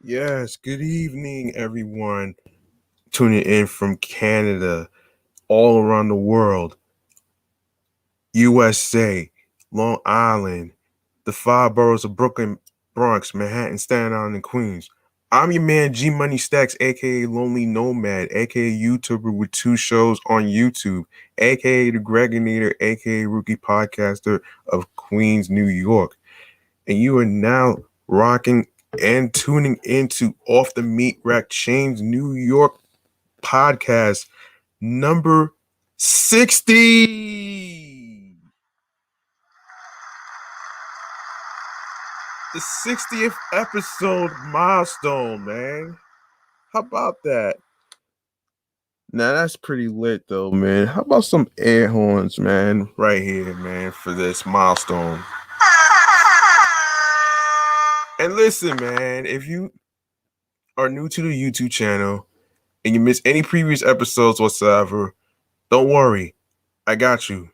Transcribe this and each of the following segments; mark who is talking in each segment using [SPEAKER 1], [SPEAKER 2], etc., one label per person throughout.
[SPEAKER 1] Yes, good evening, everyone. Tuning in from Canada, all around the world, USA, Long Island, the five boroughs of Brooklyn, Bronx, Manhattan, Staten Island, and Queens. I'm your man G Money Stacks, aka Lonely Nomad, aka YouTuber with two shows on YouTube, aka the Gregonator, aka Rookie Podcaster of Queens, New York. And you are now rocking and tuning into Off the Meatrack Chainz New York podcast number 60. The 60th episode milestone, man. How about that? Now that's pretty lit though, man. How about some air horns, man, right here, man, for this milestone. And listen, man, if you are new to the YouTube channel and you miss any previous episodes whatsoever, don't worry. I got you.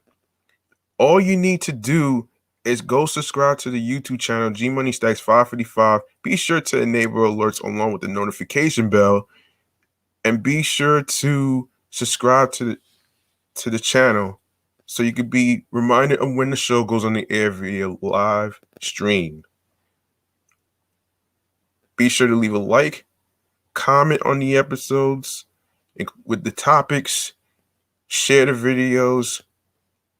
[SPEAKER 1] All you need to do is go subscribe to the YouTube channel G Money Stacks 555. Be sure to enable alerts along with the notification bell, and be sure to subscribe to the channel so you can be reminded of when the show goes on the air via live stream. Be sure to leave a like, comment on the episodes with the topics, share the videos.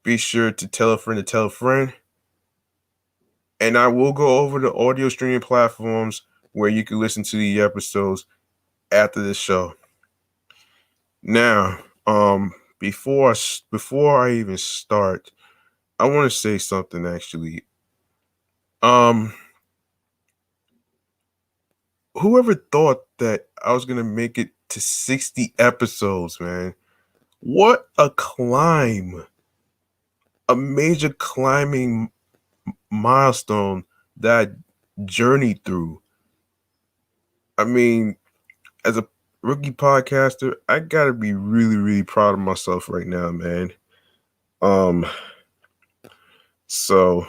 [SPEAKER 1] Be sure to tell a friend to tell a friend. And I will go over the audio streaming platforms where you can listen to the episodes after the show. Now, before I even start, I want to say something actually. Whoever thought that I was gonna make it to 60 episodes, man? What a climb! A major climbing milestone that I journeyed through. I mean, as a rookie podcaster, I gotta be really, really proud of myself right now, man. So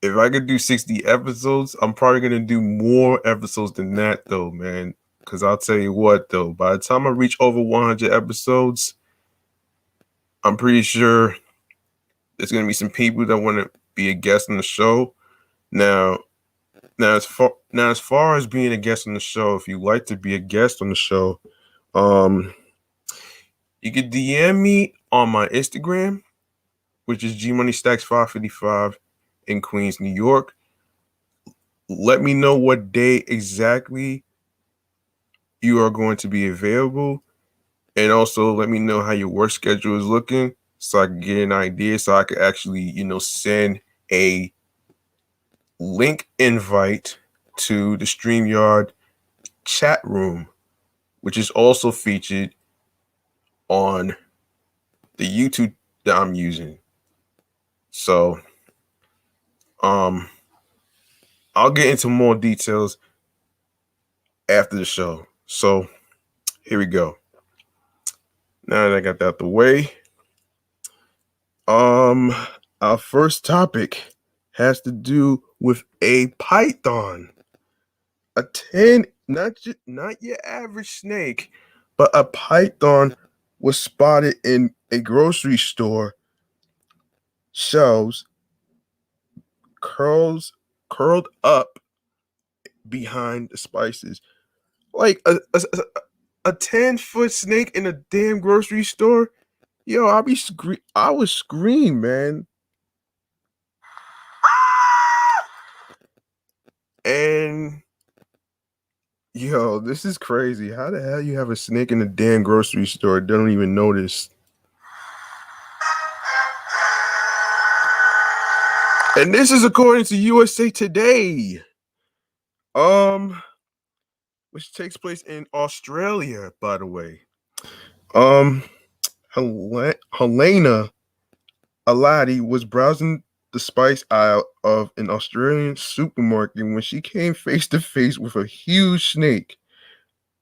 [SPEAKER 1] if I could do 60 episodes, I'm probably gonna do more episodes than that though, man. Cause I'll tell you what though, by the time I reach over 100 episodes, I'm pretty sure there's gonna be some people that want to be a guest on the show. Now as far as being a guest on the show, if you like to be a guest on the show, you can DM me on my Instagram, which is GMoneyStacks555 in Queens, New York. Let me know what day exactly you are going to be available, and also let me know how your work schedule is looking, so I can get an idea, so I can actually, send a link invite to the StreamYard chat room, which is also featured on the YouTube that I'm using. So, I'll get into more details after the show. So, here we go. Now that I got that out the way, our first topic has to do with a python. A 10, not your average snake, but a python was spotted in a grocery store shelves, curled up behind the spices. Like a 10-foot snake in a damn grocery store. Yo, I would scream, man. And yo, this is crazy. How the hell you have a snake in a damn grocery store? Don't even notice. And this is according to USA Today. Which takes place in Australia, by the way. Helena Aladi was browsing the spice aisle of an Australian supermarket when she came face to face with a huge snake.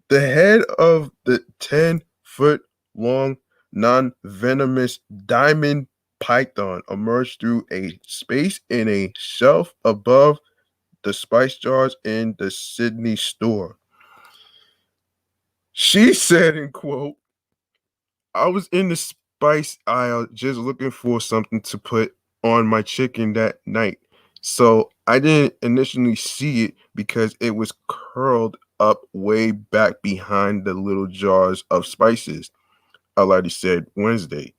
[SPEAKER 1] The head of the 10-foot long, non-venomous diamond python emerged through a space in a shelf above the spice jars in the Sydney store. She said, in quote, I was in the spice aisle just looking for something to put on my chicken that night. So I didn't initially see it because it was curled up way back behind the little jars of spices, Aladi said Wednesday.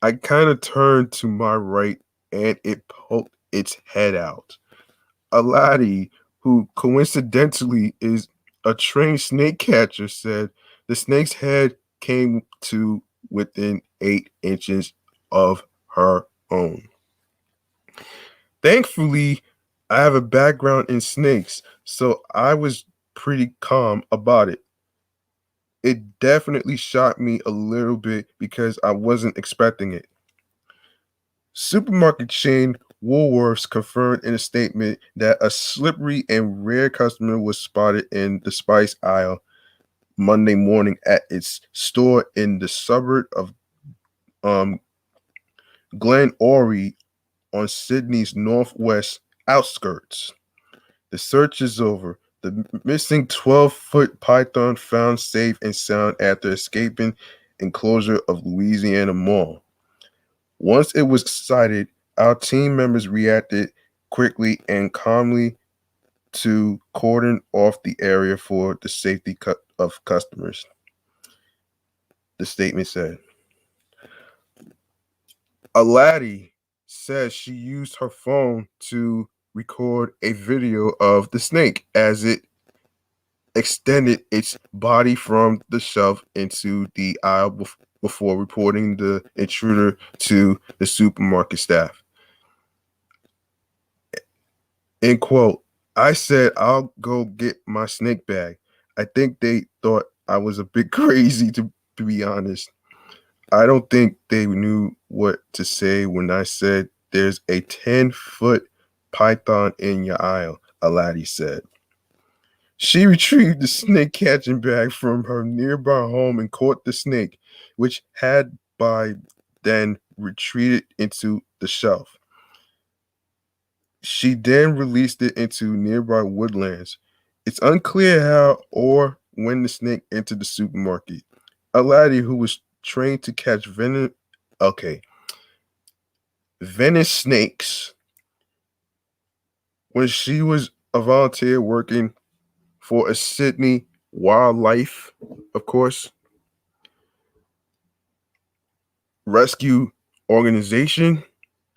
[SPEAKER 1] I kind of turned to my right and it poked its head out. Aladi, who coincidentally is a trained snake catcher, said the snake's head came to within 8 inches of her own. Thankfully, I have a background in snakes, so I was pretty calm about it. It definitely shocked me a little bit because I wasn't expecting it. Supermarket chain Woolworths confirmed in a statement that a slippery and rare customer was spotted in the spice aisle Monday morning at its store in the suburb of um, Glen Orry on Sydney's northwest outskirts. The search is over. The missing 12-foot python found safe and sound after escaping enclosure of Louisiana Mall. Once it was sighted, our team members reacted quickly and calmly to cordon off the area for the safety of customers, the statement said. Aladi says she used her phone to record a video of the snake as it extended its body from the shelf into the aisle before reporting the intruder to the supermarket staff. End quote. I said, I'll go get my snake bag. I think they thought I was a bit crazy, to be honest. I don't think they knew what to say when I said there's a 10-foot python in your aisle, Aladi said. She retrieved the snake catching bag from her nearby home and caught the snake, which had by then retreated into the shelf. She then released it into nearby woodlands. It's unclear how or when the snake entered the supermarket. Aladi, who was trained to catch venomous snakes when she was a volunteer working for a Sydney wildlife, of course, rescue organization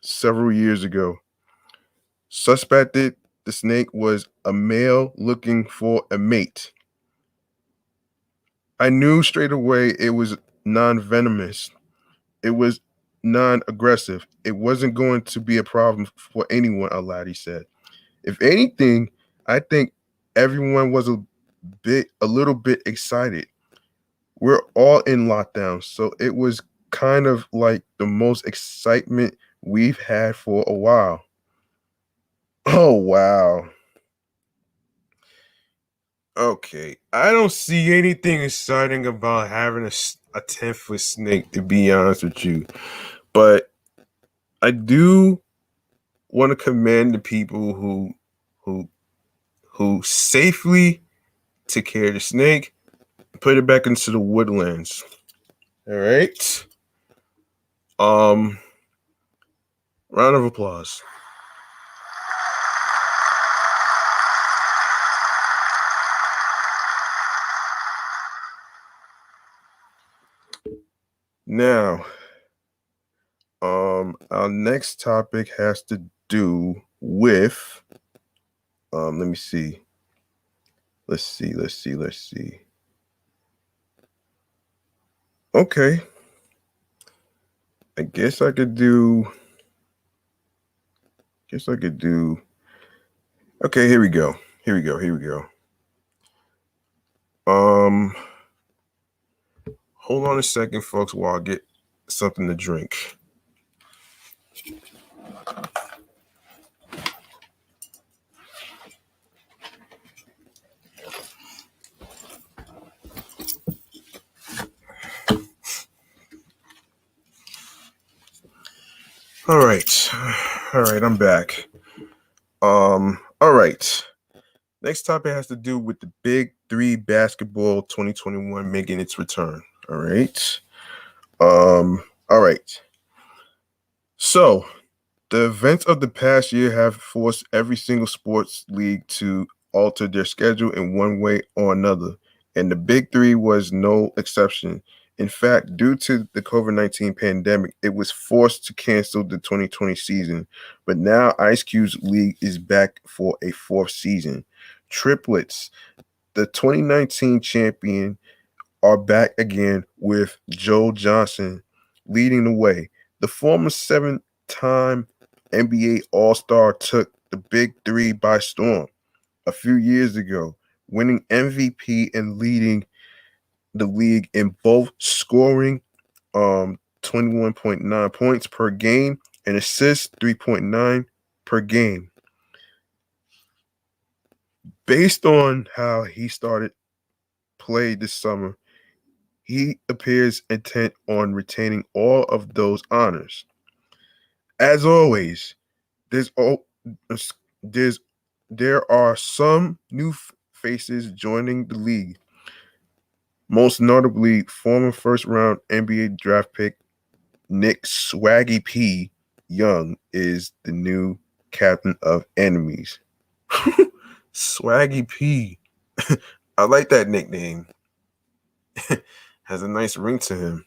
[SPEAKER 1] several years ago. Suspected the snake was a male looking for a mate. I knew straight away it was non-venomous. It was non-aggressive. It wasn't going to be a problem for anyone, Aladi said. If anything, I think everyone was a little bit excited. We're all in lockdown, so it was kind of like the most excitement we've had for a while. Oh, wow. Okay, I don't see anything exciting about having a 10-foot snake, to be honest with you. But I do want to commend the people who who safely took care of the snake, put it back into the woodlands. All right. Round of applause. Now, our next topic has to do with let me see. Let's see. Okay. I guess I could do Okay, here we go. Hold on a second, folks, while I get something to drink. All right, I'm back. All right. Next topic has to do with the Big Three basketball 2021 making its return. All right. All right. So the events of the past year have forced every single sports league to alter their schedule in one way or another, and the Big Three was no exception. In fact, due to the COVID-19 pandemic, it was forced to cancel the 2020 season, but now Ice Cube's league is back for a fourth season. Triplets, the 2019 champion, are back again with Joe Johnson leading the way. The former seven-time NBA All-Star took the Big Three by storm a few years ago, winning MVP and leading the league in both scoring 21.9 points per game and assists 3.9 per game. Based on how he started play this summer, he appears intent on retaining all of those honors. As always, there's there's there are some new faces joining the league. Most notably, former first-round NBA draft pick Nick Swaggy P. Young is the new captain of Enemies. Swaggy P. I like that nickname. Has a nice ring to him.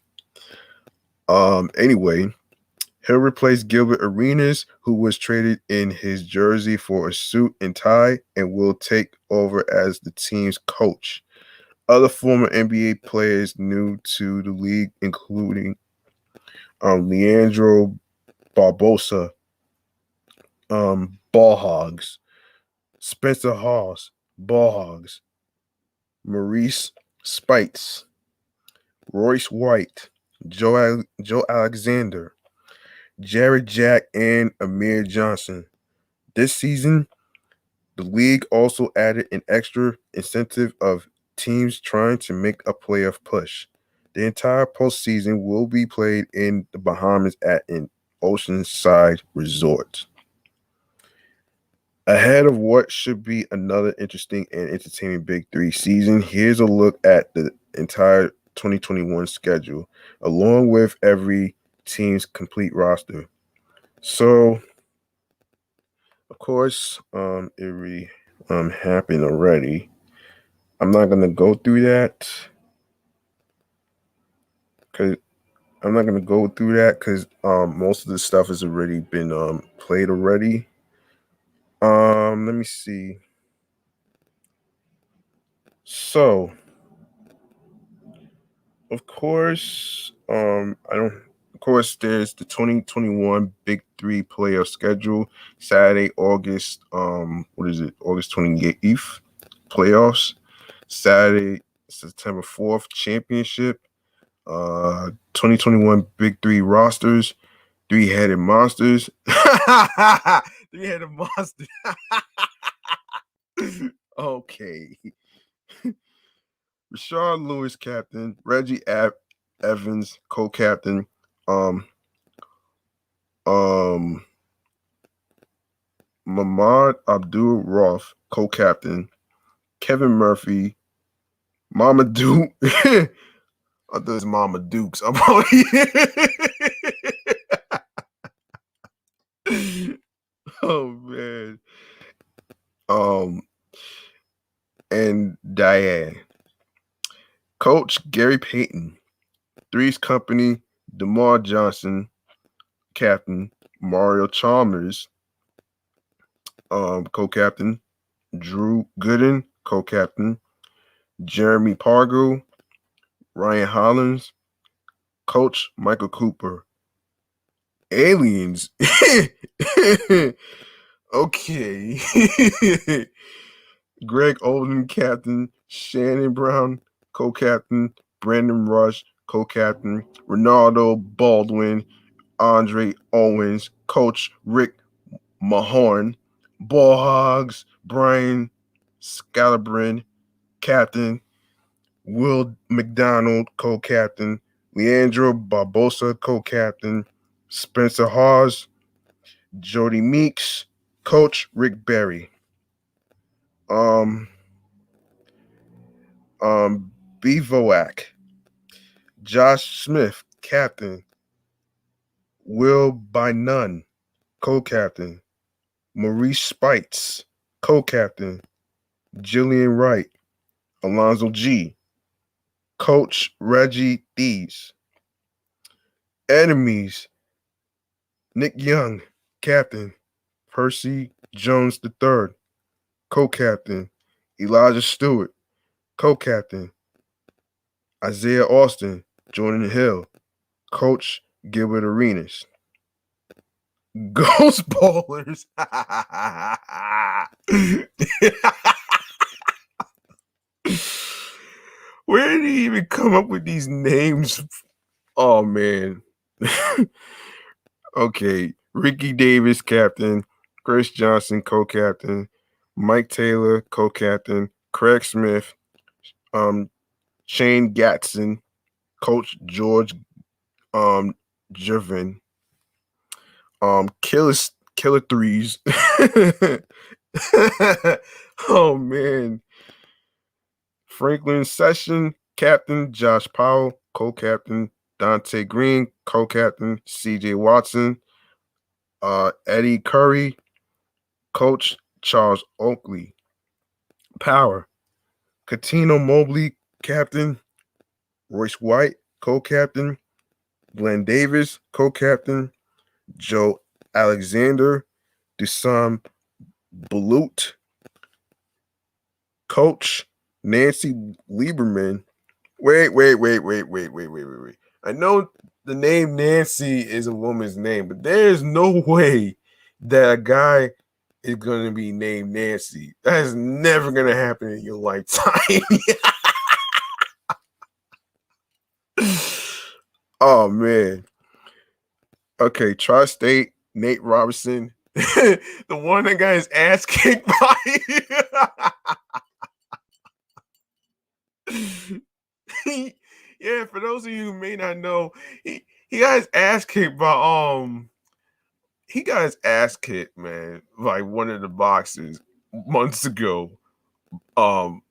[SPEAKER 1] Anyway, he'll replace Gilbert Arenas, who was traded in his jersey for a suit and tie, and will take over as the team's coach. Other former NBA players new to the league, including Leandro Barbosa, Ball Hogs, Spencer Hawes, Ball Hogs, Maurice Spites, Royce White, Joe Alexander, Jared Jack, and Amir Johnson. This season, the league also added an extra incentive of teams trying to make a playoff push. The entire postseason will be played in the Bahamas at an oceanside resort. Ahead of what should be another interesting and entertaining Big Three season, here's a look at the entire 2021 schedule, along with every team's complete roster. So, of course, it really happened already. I'm not gonna go through that because most of the stuff has already been played already. Let me see. So, of course, I don't. Of course, there's the 2021 Big Three playoff schedule. Saturday, August. What is it? August 28th playoffs. Saturday, September 4th championship. 2021 Big Three rosters. Three-headed monsters. Three-headed monsters. Okay. Rashard Lewis, captain. Reggie Evans, co-captain. Mahmoud Abdul Roth, co-captain. Kevin Murphy, Mama Duke. I thought it was Mama Dukes. I'm oh man. And Diane. Coach Gary Payton. Three's Company, DeMar Johnson, captain. Mario Chalmers, co-captain. Drew Gooden, co-captain. Jeremy Pargo, Ryan Hollins, Coach Michael Cooper. Aliens. Okay. Greg Oden, captain. Shannon Brown, co-captain. Brandon Rush, co-captain. Ronaldo Baldwin, Andre Owens, Coach Rick Mahorn, Ball Hogs, Brian Scalabrin, captain. Will McDonald, co-captain. Leandro Barbosa, co-captain. Spencer Hawes, Jody Meeks, Coach Rick Berry. Um, Bevoak, Josh Smith, captain. Will by None, co-captain. Maurice Spites, co-captain. Jillian Wright, Alonzo G, Coach Reggie Dees. Enemies, Nick Young, captain. Percy Jones III, co-captain. Elijah Stewart, co-captain. Isaiah Austin, Jordan Hill, Coach Gilbert Arenas. Ghost Ballers. Where did he even come up with these names? Oh, man. Okay. Ricky Davis, captain. Chris Johnson, co-captain. Mike Taylor, co-captain. Craig Smith. Shane Gatson. Coach George Jervin. Killer Threes. Oh, man. Franklin Session, captain. Josh Powell, co-captain. Dante Green, co-captain. CJ Watson. Eddie Curry, coach. Charles Oakley. Power, Katino Mobley, captain. Royce White, co-captain. Glenn Davis, co-captain. Joe Alexander. Dusam Balut, coach. Nancy Lieberman. Wait. I know the name Nancy is a woman's name, but there's no way that a guy is going to be named Nancy. That is never going to happen in your lifetime. Oh, man. Okay, Tri-State, Nate Robinson. The one that got his ass kicked by. Yeah, for those of you who may not know, he got his ass kicked by he got his ass kicked, man, like one of the boxes months ago. I'm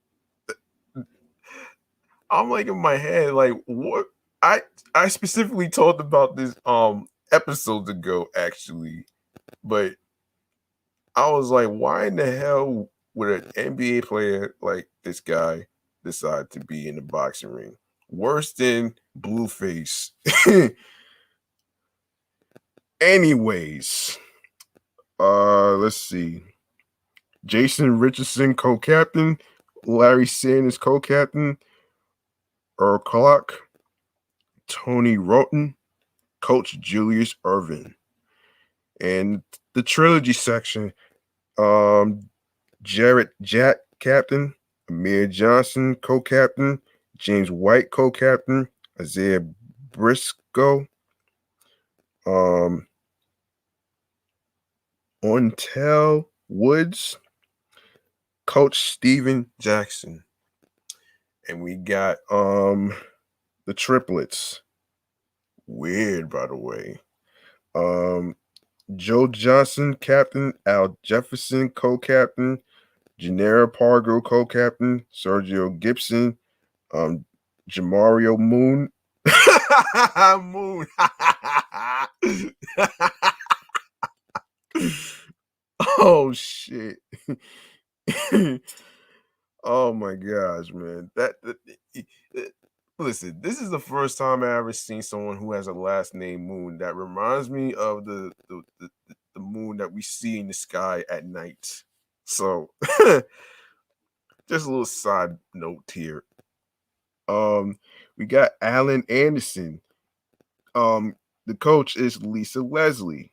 [SPEAKER 1] like in my head, like what I specifically talked about this episodes ago, actually, but I was like, why in the hell would an NBA player like this guy decide to be in the boxing ring? Worse than Blueface. Anyways, let's see. Jason Richardson, co-captain. Larry Sanders, co-captain. Earl Clark. Tony Roten, Coach Julius Irvin. And the trilogy section, Jarrett Jack, captain. Amir Johnson, co-captain. James White, co-captain. Isaiah Briscoe. Ontel Woods, Coach Steven Jackson. And we got the triplets. Weird, by the way. Joe Johnson, captain. Al Jefferson, co-captain. Janera Pargo, co-captain. Sergio Gibson. Jamario Moon. Moon. Oh, shit. Oh my gosh, man. Listen, this is the first time I ever seen someone who has a last name Moon. That reminds me of the moon that we see in the sky at night. So just a little side note here. We got Alan Anderson. The coach is Lisa Leslie.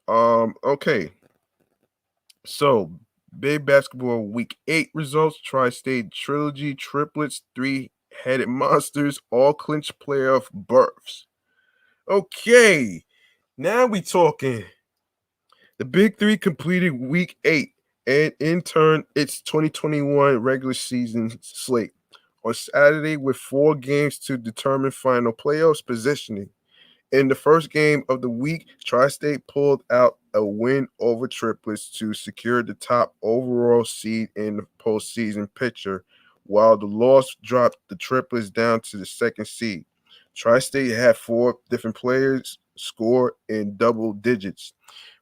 [SPEAKER 1] Okay. So big basketball week 8 results, Tri-State Trilogy, triplets, 3-headed monsters, all clinch playoff berths. Okay, now we talking. The Big 3 completed week 8 and in turn its 2021 regular season slate on Saturday with 4 games to determine final playoffs positioning. In the first game of the week, Tri-State pulled out a win over Triplets to secure the top overall seed in the postseason picture, while the loss dropped the Triplets down to the second seed. Tri-State had 4 different players score in double digits,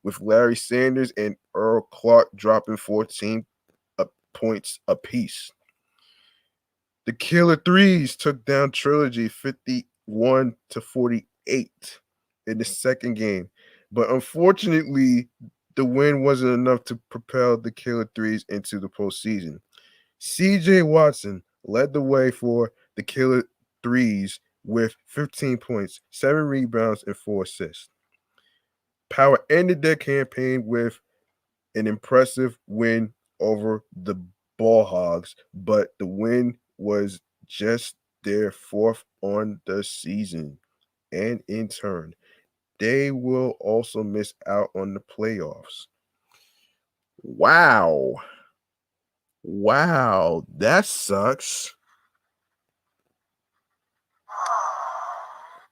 [SPEAKER 1] with Larry Sanders and Earl Clark dropping 14 points apiece. The Killer Threes took down Trilogy 51-48 in the second game, but unfortunately, the win wasn't enough to propel the Killer Threes into the postseason. CJ Watson led the way for the Killer Threes with 15 points, 7 rebounds, and 4 assists. Power ended their campaign with an impressive win over the Ball Hogs, but the win was just their 4th on the season, and in turn, they will also miss out on the playoffs. Wow, that sucks.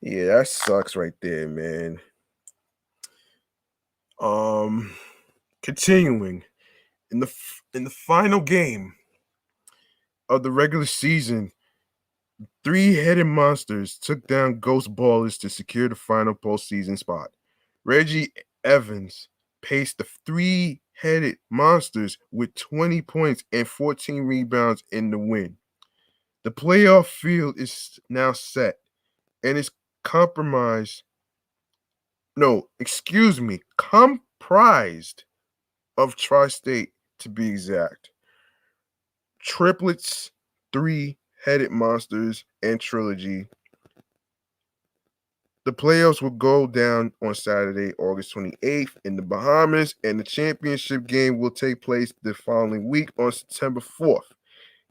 [SPEAKER 1] Yeah, that sucks right there, man. Continuing in the final game of the regular season, 3-headed monsters took down Ghost Ballers to secure the final postseason spot. Reggie Evans paced the 3-headed monsters with 20 points and 14 rebounds in the win. The playoff field is now set and is comprised of Tri-State to be exact. Triplets, 3-headed monsters, and Trilogy. The playoffs will go down on Saturday, August 28th in the Bahamas, and the championship game will take place the following week on September 4th.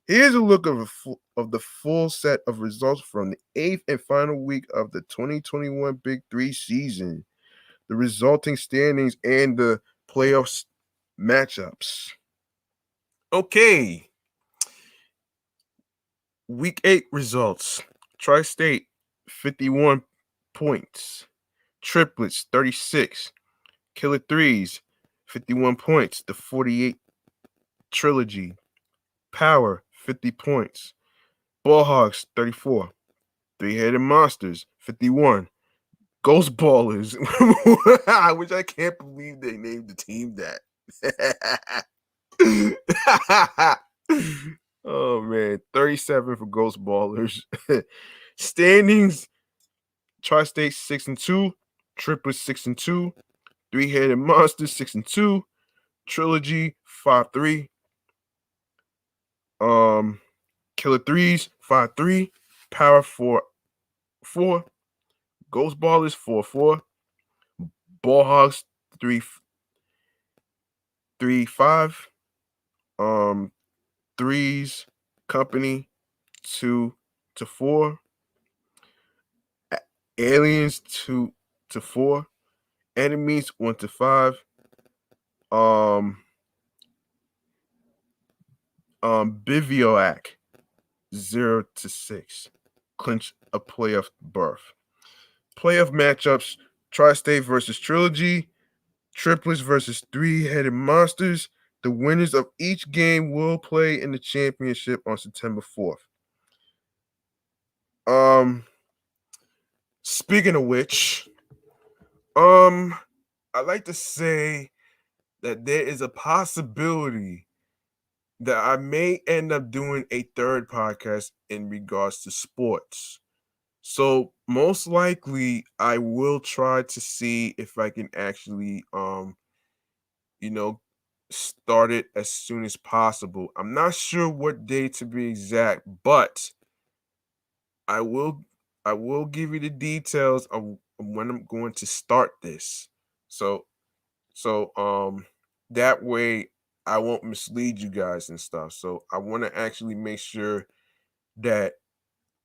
[SPEAKER 1] Here's a look of the full set of results from the 8th and final week of the 2021 Big 3 season, the resulting standings, and the playoffs matchups. Okay. Week 8 results. Tri-State, 51 points. Triplets, 36. Killer Threes, 51 points. The 48 Trilogy. Power, 50 points. Ballhogs, 34. 3-headed Monsters, 51. Ghost Ballers, which I can't believe they named the team that. Oh man, 37 for Ghost Ballers. Standings: Tri-State 6-2, Triplets 6-2, 3-headed Monsters 6-2, Trilogy 5-3, Killer Threes 5-3, Power 4-4, Ghost Ballers 4-4, Ballhogs 3-5, Threes Company 2-4, Aliens 2-4, Enemies 1-5, Bivouac 0-6, clinch a playoff berth. Playoff matchups: Tri-State versus Trilogy, Triplets versus 3-headed Monsters. The winners of each game will play in the championship on September 4th. Speaking of which, I'd like to say that there is a possibility that I may end up doing a third podcast in regards to sports. So most likely I will try to see if I can actually start it as soon as possible. I'm not sure what day to be exact, but I will give you the details of when I'm going to start this. So that way I won't mislead you guys and stuff. So I want to actually make sure that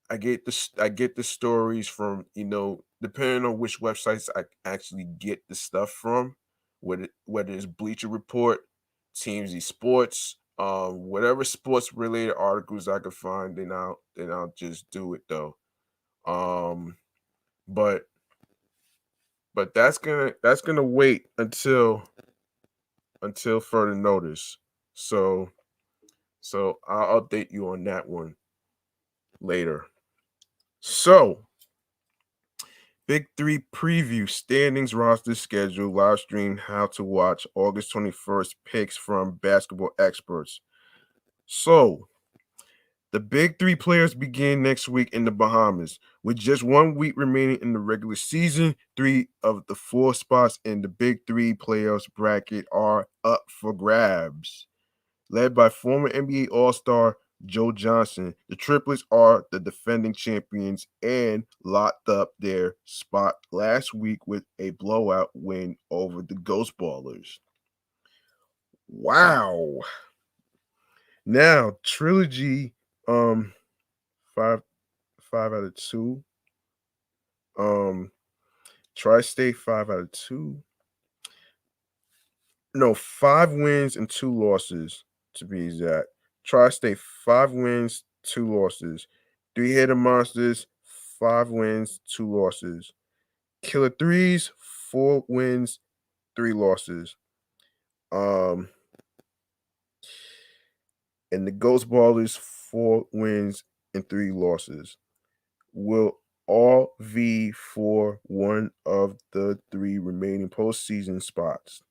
[SPEAKER 1] I get the stories from, depending on which websites I actually get the stuff from, whether it's Bleacher Report, TMZ Sports, whatever sports related articles I could find, then I'll just do it though. But But that's gonna wait until further notice. So I'll update you on that one later. So Big Three preview standings, roster schedule, live stream, how to watch August 21st picks from basketball experts. So the Big Three players begin next week in the Bahamas. With just 1 week remaining in the regular season, 3 of the 4 spots in the Big Three playoffs bracket are up for grabs. Led by former NBA All-Star Joe Johnson, the triplets are the defending champions and locked up their spot last week with a blowout win over the Ghost Ballers. Wow. Now, Trilogy, five out of 2. Tri-State 5 out of 2. No, 5 wins and 2 losses to be exact. Tri-State 5 wins, 2 losses. Three-Headed Monsters 5 wins, 2 losses. Killer Threes 4 wins, 3 losses. And the Ghost Ballers 4 wins and 3 losses. Will all vie for one of the 3 remaining postseason spots.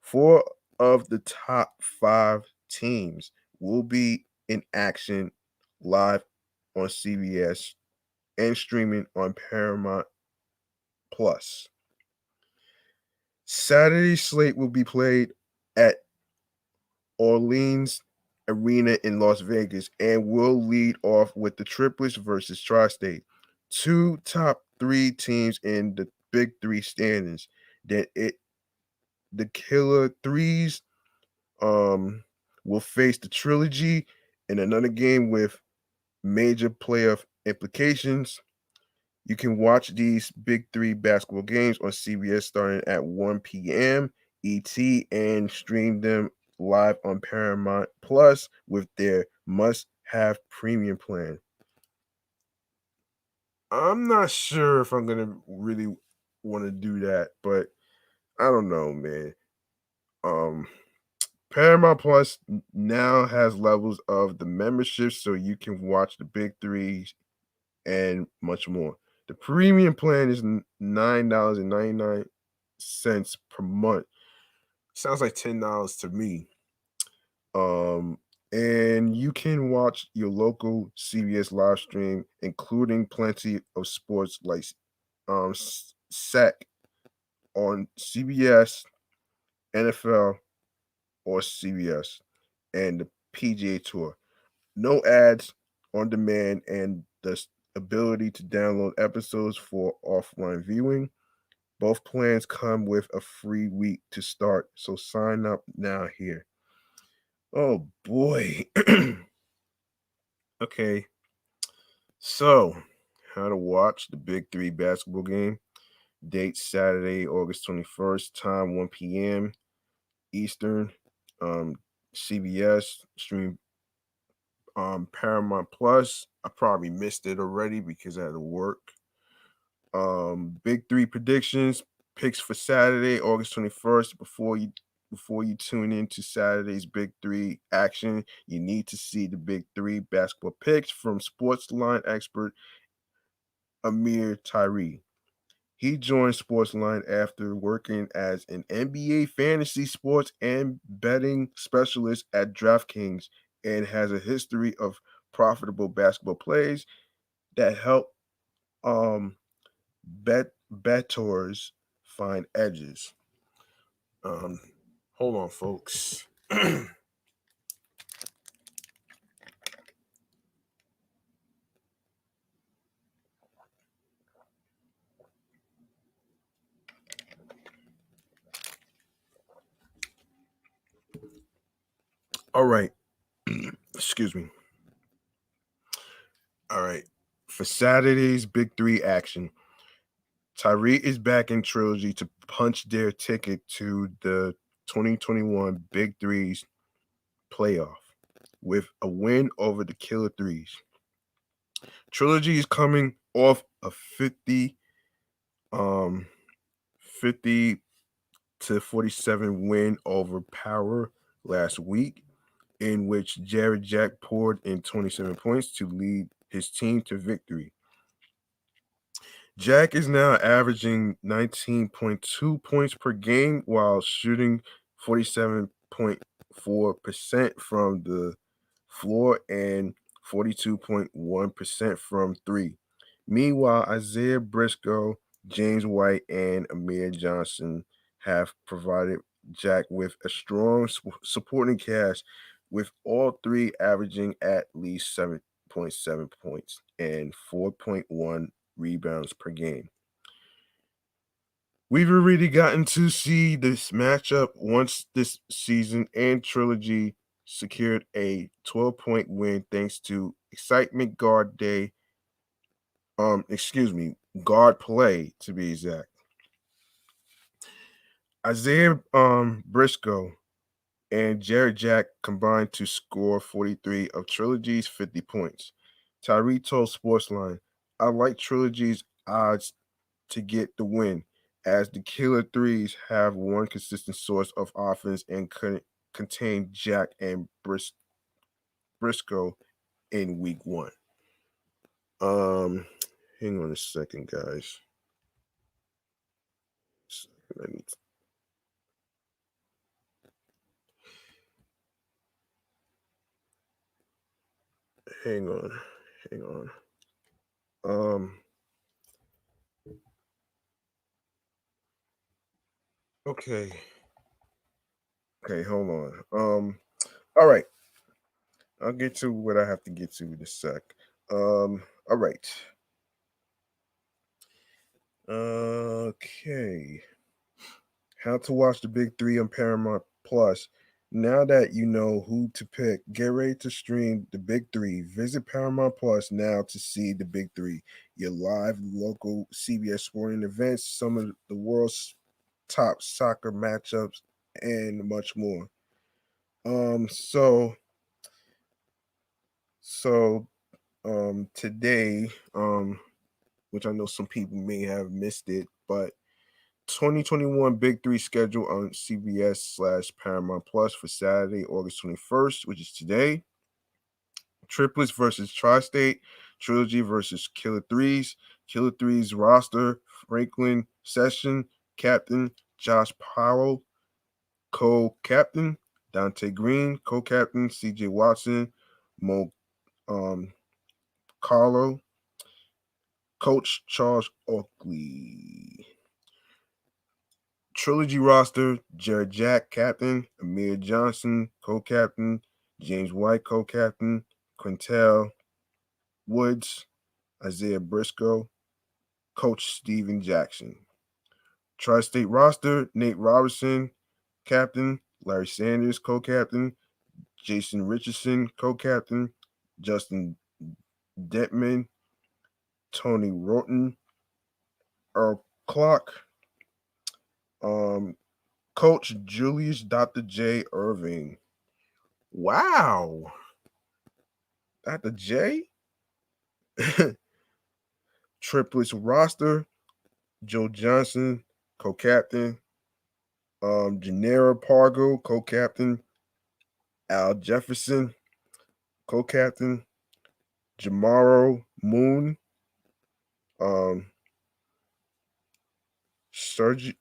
[SPEAKER 1] 4 of the top 5 teams will be in action live on CBS and streaming on Paramount Plus. Saturday's slate will be played at ATLiens Arena in Las Vegas and will lead off with the Triplets versus Tri-State, 2 top 3 teams in the Big Three standings. The Killer Threes will face the Trilogy in another game with major playoff implications. You can watch these Big Three basketball games on CBS starting at 1 p.m. ET and stream them live on Paramount Plus with their must-have premium plan. I'm not sure if I'm gonna really want to do that, but I don't know, man. Paramount Plus now has levels of the membership so you can watch the Big Threes and much more. The premium plan is $9.99 per month. Sounds like $10 to me. And you can watch your local CBS live stream, including plenty of sports like SEC on CBS, NFL, or CBS, and the PGA Tour. No ads, on demand, and the ability to download episodes for offline viewing. Both plans come with a free week to start, so sign up now here. Oh boy. Okay. So, how to watch the Big Three basketball game. Date Saturday, August 21st, time 1 p.m. Eastern. CBS, stream Paramount Plus. I probably missed it already because I had to work. Big Three predictions, picks for Saturday, August 21st. Before you tune into Saturday's Big Three action, you need to see the Big Three basketball picks from sports line expert Amir Tyree. He joined Sportsline after working as an NBA fantasy sports and betting specialist at DraftKings and has a history of profitable basketball plays that help bettors find edges. Hold on, folks. All right. Excuse me. All right. For Saturday's Big Three action, Tyree is back in Trilogy to punch their ticket to the 2021 Big Threes playoff with a win over the Killer Threes. Trilogy is coming off a 50 50-47 win over Power last week, in which Jared Jack poured in 27 points to lead his team to victory. Jack is now averaging 19.2 points per game while shooting 47.4% from the floor and 42.1% from three. Meanwhile, Isaiah Briscoe, James White, and Amir Johnson have provided Jack with a strong supporting cast, with all three averaging at least 7.7 points and 4.1 rebounds per game. We've already gotten to see this matchup once this season, and Trilogy secured a 12-point win thanks to excitement guard day. Guard play to be exact. Isaiah Briscoe and Jared Jack combined to score 43 of Trilogy's 50 points. Tyree told Sportsline, "I like Trilogy's odds to get the win, as the killer threes have one consistent source of offense and couldn't contain Jack and Briscoe in week one." Hang on a second, guys. Hang on. Okay. Okay, hold on. All right. I'll get to what I have to get to in a sec. All right. Okay. How to watch the Big Three on Paramount Plus. Now that you know who to pick, get ready to stream the Big Three. Visit Paramount Plus now to see the Big Three, your live local CBS sporting events, some of the world's top soccer matchups, and much more. So today, which I know some people may have missed it, but 2021 Big Three schedule on CBS/Paramount Plus for Saturday, August 21st, which is today. Triplets versus Tri-State, Trilogy versus Killer Threes. Killer Threes roster: Franklin Session, captain; Josh Powell, co-captain; Dante Green, co-captain; CJ Watson, Mo Carlo, coach Charles Oakley. Trilogy roster: Jared Jack, captain; Amir Johnson, co-captain; James White, co-captain; Quintel Woods, Isaiah Briscoe, coach Steven Jackson. Tri-State roster: Nate Robertson, captain; Larry Sanders, co-captain; Jason Richardson, co-captain; Justin Detman, Tony Roten, Earl Clark, coach Julius Dr. J. Irving. Wow. Dr. J? Triplets roster: Joe Johnson, co-captain; Gennaro Pargo, co-captain; Al Jefferson, co-captain; Jamaro Moon, Sergio,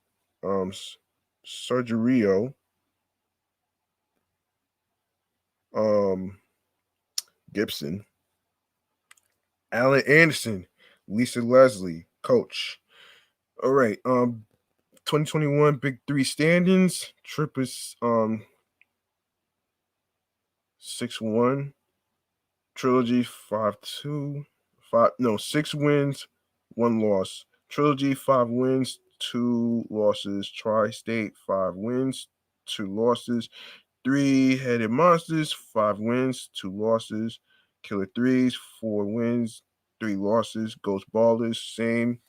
[SPEAKER 1] Gibson, Alan Anderson, Lisa Leslie, coach. All right. 2021 Big Three standings. Triplets 6-1. Trilogy 5-2. 6 wins, 1 loss. Trilogy 5 wins, 2 losses. Tri-State 5 wins, 2 losses. Three-Headed Monsters 5 wins, 2 losses. Killer Threes 4 wins, 3 losses. Ghost Ballers same.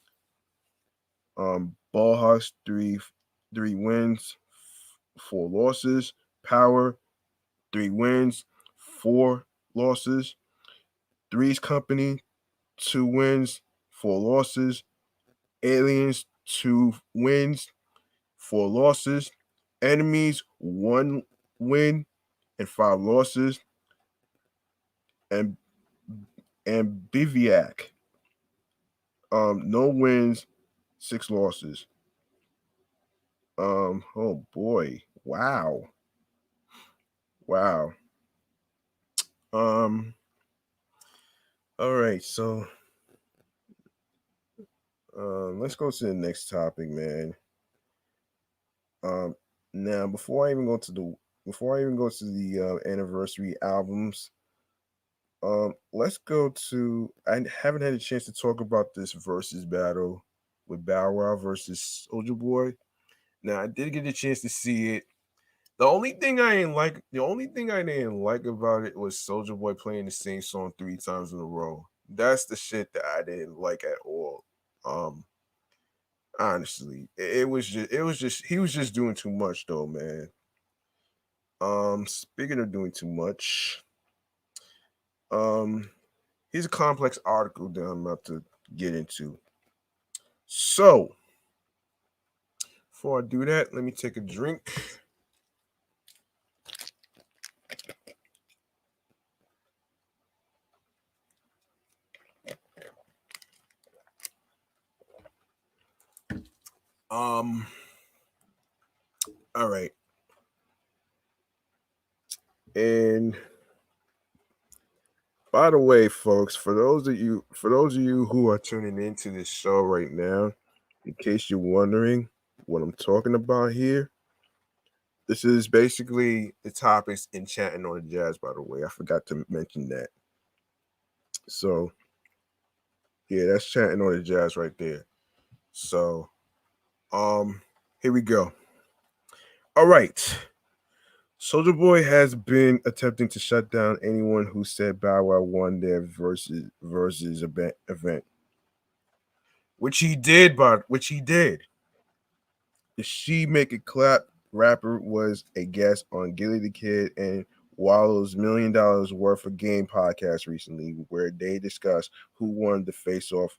[SPEAKER 1] Ballhawks 3 wins, 4 losses. Power 3 wins, 4 losses. Threes Company 2 wins, 4 losses. ATLiens 2 wins, 4 losses. Enemies, 1 win and 5 losses. And Biviak, no wins, 6 losses. Oh boy, wow. Um, all right, so let's go to the next topic, man. Um, Now before I even go to the anniversary albums, let's go to. I haven't had a chance to talk about this versus battle with Bow Wow versus Soulja Boy. Now I did get a chance to see it. The only thing I didn't like about it was Soulja Boy playing the same song 3 times in a row. That's the shit that I didn't like at all. Um, Honestly, it was just he was just doing too much though, man. Speaking of doing too much, um, here's a complex article that I'm about to get into. So, before I do that, let me take a drink. Um, all right. And by the way, folks, for those of you who are tuning into this show right now, in case you're wondering what I'm talking about here, this is basically the topics in chatting on the jazz. By the way, I forgot to mention that. So yeah, that's chatting on the jazz right there. So here we go. All right. Soldier Boy has been attempting to shut down anyone who said Bow Wow won their versus event, which he did. The She Make It Clap rapper was a guest on Gilly the Kid and Wallow's $1 million worth of game podcast recently, where they discussed who won the face off.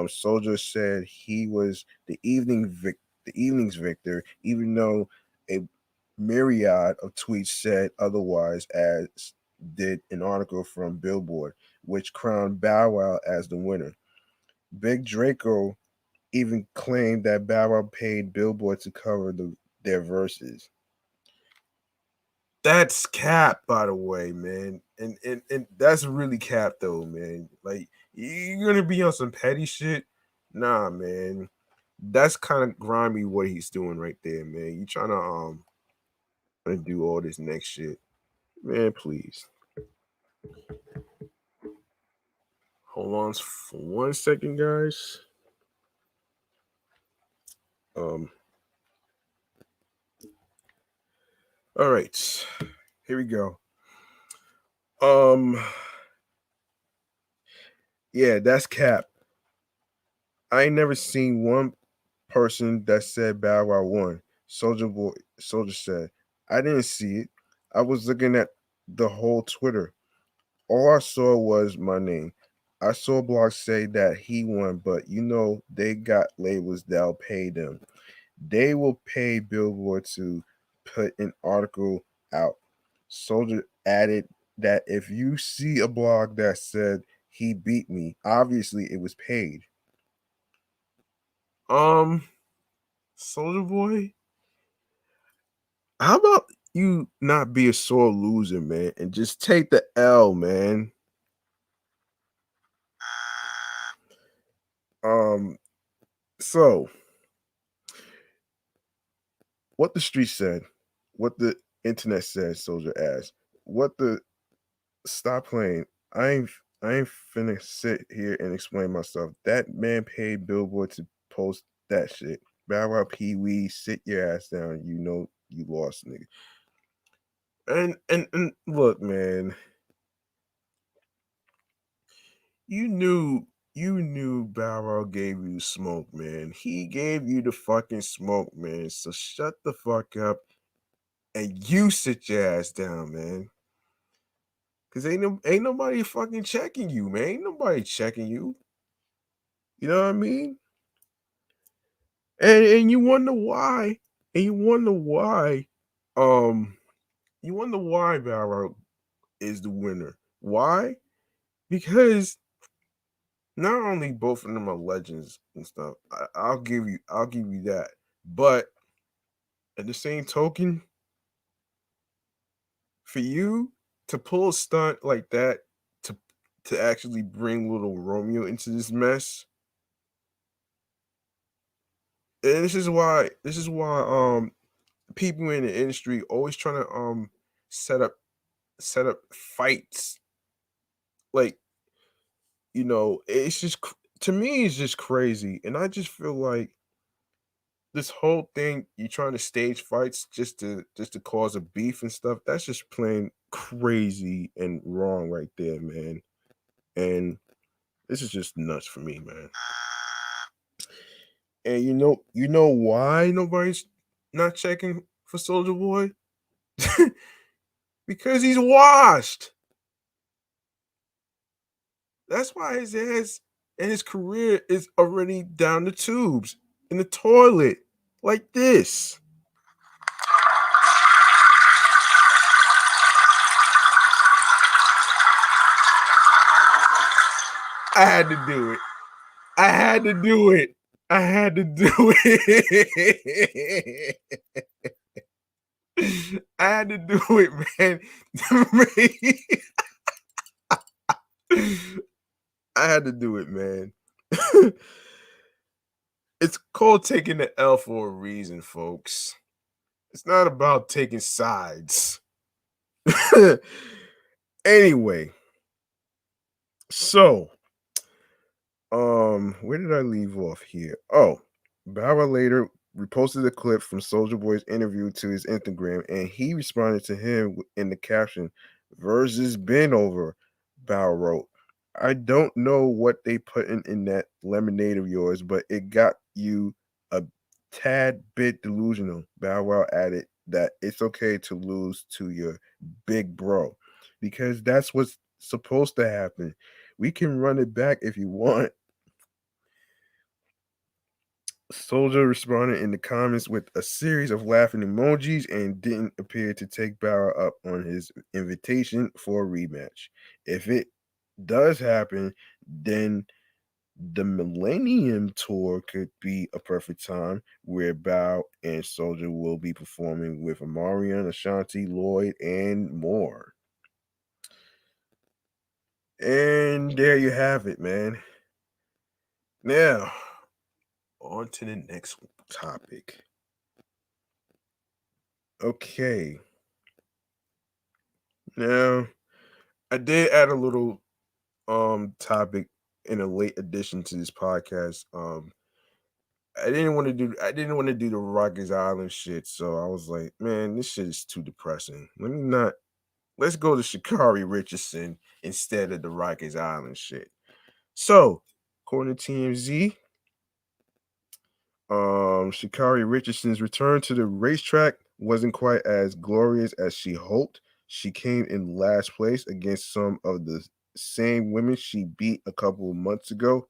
[SPEAKER 1] Soldier said he was the evening's victor, even though a myriad of tweets said otherwise, as did an article from Billboard, which crowned Bow Wow as the winner. Big Draco even claimed that Bow Wow paid Billboard to cover their verses. That's cap, by the way, man. And that's really cap though, man. Like you're gonna be on some petty shit. Nah, man. That's kind of grimy what he's doing right there, man. You trying to do all this next shit. Man, please. Hold on for 1 second, guys. Um all right. Here we go. Um yeah, that's cap. I ain't never seen one person that said Bow Wow won. Soldier said, I didn't see it. I was looking at the whole Twitter. All I saw was my name. I saw blogs say that he won, but they got labels that'll pay them. They will pay Billboard to put an article out. Soldier added that if you see a blog that said he beat me, obviously it was paid. Um, Soldier Boy, how about you not be a sore loser, man, and just take the L, man? Um, so what the street said, what the internet said, Soldier asked. What the Stop playing. I ain't finna sit here and explain myself. That man paid Billboard to post that shit. Bow Wow Pee Wee, sit your ass down. You know you lost, nigga. And look, man, you knew Bow Wow gave you smoke, man. He gave you the fucking smoke, man. So shut the fuck up and you sit your ass down, man. Cause ain't nobody fucking checking you, man. Ain't nobody checking you. You know what I mean? And you wonder why. And Um, you wonder why Barrow is the winner. Why? Because not only both of them are legends and stuff. I'll give you that. But at the same token, for you to pull a stunt like that to actually bring little Romeo into this mess, and this is why people in the industry always trying to set up fights, like, it's just to me it's just crazy, and I just feel like this whole thing you trying to stage fights just to cause a beef and stuff, that's just plain crazy and wrong right there, man. And this is just nuts for me, man. And you know why nobody's not checking for Soldier Boy? Because he's washed. That's why his ass and his career is already down the tubes in the toilet like this. I had to do it. I had to do it. I had to do it. I had to do it, man. I had to do it, man. It's called taking the L for a reason, folks. It's not about taking sides. Anyway, so where did I leave off here? Oh, Bauer later reposted a clip from Soldier Boy's interview to his Instagram, and he responded to him in the caption, "Versus been over." Bauer wrote, "I don't know what they put in that lemonade of yours, but it got you a tad bit delusional." Bow Wow added that it's okay to lose to your big bro because that's what's supposed to happen. We can run it back if you want. Soldier responded in the comments with a series of laughing emojis and didn't appear to take Bauer up on his invitation for a rematch. If it does happen, then the Millennium Tour could be a perfect time where Bow and Soldier will be performing with Amarian, Ashanti, Lloyd, and more. And there you have it, man. Now, on to the next topic. Okay. Now, I did add a little topic in a late addition to this podcast. I didn't want to do the Rikers Island shit, so I was like, man, this shit is too depressing. Let's go to Shacarri Richardson instead of the Rikers Island shit. So, according to TMZ, Shacarri Richardson's return to the racetrack wasn't quite as glorious as she hoped. She came in last place against some of the same women she beat a couple of months ago.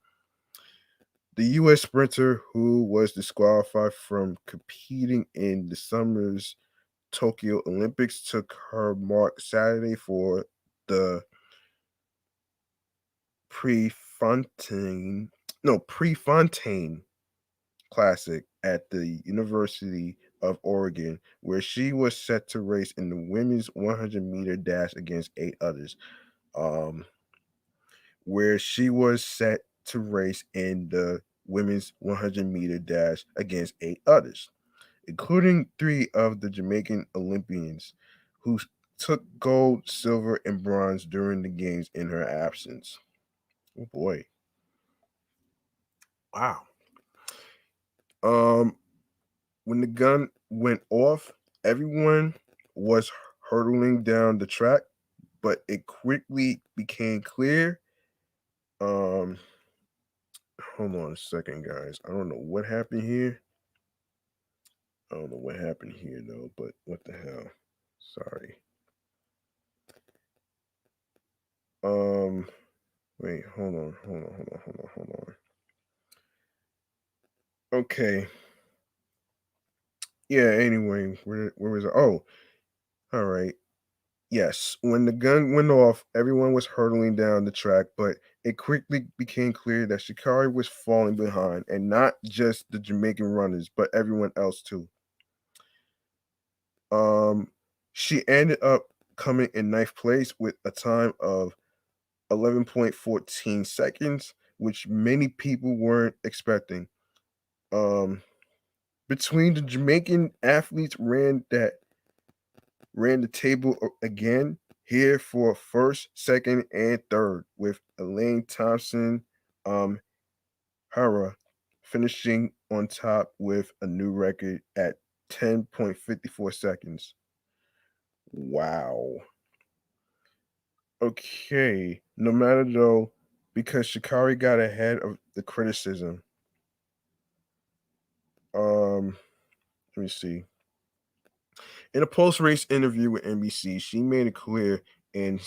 [SPEAKER 1] The U.S. sprinter, who was disqualified from competing in the summer's Tokyo Olympics, took her mark Saturday for the Prefontaine, Prefontaine Classic at the University of Oregon, where she was set to race in the women's 100-meter dash against 8 others. Um, where she was set to race in the women's 100-meter dash against 8 others, including 3 of the Jamaican Olympians who took gold, silver, and bronze during the games in her absence. Oh boy. Wow. Um, when the gun went off, everyone was hurtling down the track, but it quickly became clear. Um, hold on a second, guys. I don't know what happened here. I don't know what happened here though, but what the hell? Sorry. Um, wait, hold on. Okay. Yeah, anyway, where was it? Oh, all right. Yes, when the gun went off, everyone was hurtling down the track, but it quickly became clear that Shacarri was falling behind, and not just the Jamaican runners, but everyone else too. Um, she ended up coming in ninth place with a time of 11.14 seconds, which many people weren't expecting. Um, between the Jamaican athletes ran the table again here for first, second, and third, with Elaine Thompson um Hara finishing on top with a new record at 10.54 seconds. Wow. Okay. No matter though, because Shikari got ahead of the criticism. Let me see. In a post-race interview with NBC, she made it clear in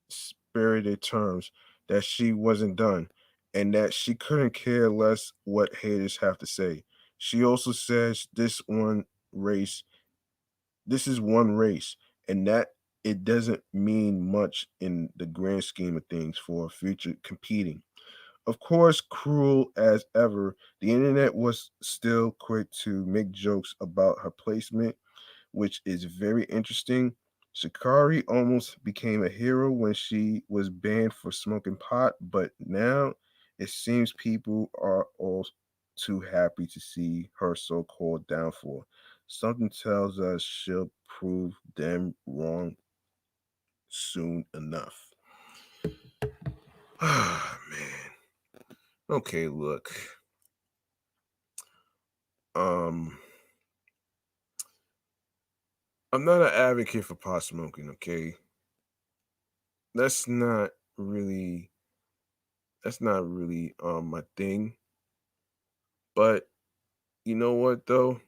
[SPEAKER 1] spirited terms that she wasn't done and that she couldn't care less what haters have to say. She also says race, this is one race, and that it doesn't mean much in the grand scheme of things for future competing. Of course, cruel as ever, the internet was still quick to make jokes about her placement, which is very interesting. Shikari almost became a hero when she was banned for smoking pot, but now it seems people are all too happy to see her so called downfall. Something tells us she'll prove them wrong soon enough. Ah, man. Okay, look. Um, I'm not an advocate for pot smoking, okay? That's not really that's not really my thing. But you know what though?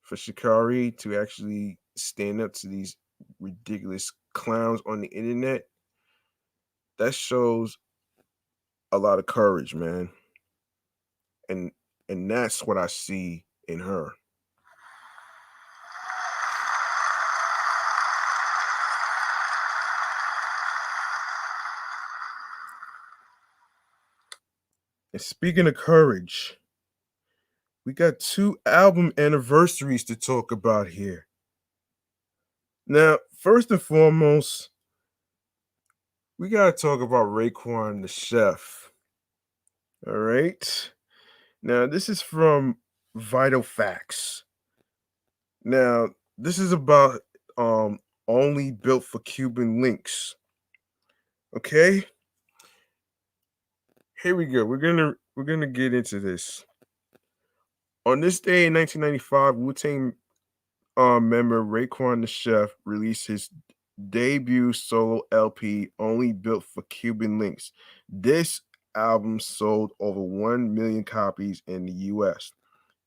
[SPEAKER 1] For Shikari to actually stand up to these ridiculous clowns on the internet, that shows a lot of courage, man. And that's what I see in her. And speaking of courage, we got two album anniversaries to talk about here. Now, first and foremost, we gotta talk about Raekwon the Chef. All right. Now, this is from Vital Facts. Now, this is about only built for Cuban links. Okay? Here we go. We're gonna get into this. On this day in 1995, Wu-Tang member Raekwon the Chef released his debut solo LP, Only Built for Cuban Links. This album sold over 1 million copies in the US.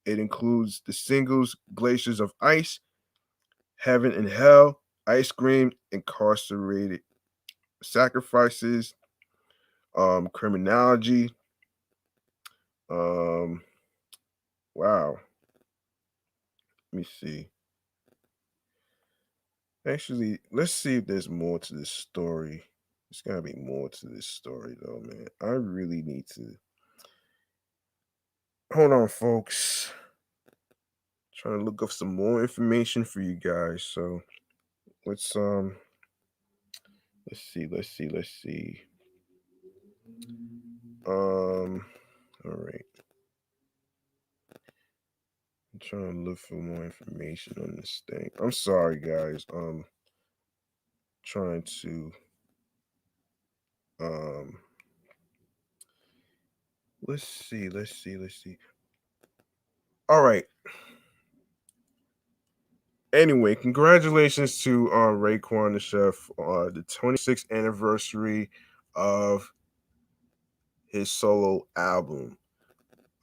[SPEAKER 1] It includes the singles Glaciers of Ice, Heaven and Hell, Ice Cream, Incarcerated Sacrifices, Criminology. Um, wow. Let me see. Actually, let's see if there's more to this story. There's gotta be more to this story, though, man. I really need to. Hold on, folks. Trying to look up some more information for you guys. So let's let's see. All right. I'm trying to look for more information on this thing. I'm sorry, guys. Trying to um let's see. All right. Anyway, congratulations to Raekwon the Chef on the 26th anniversary of his solo album.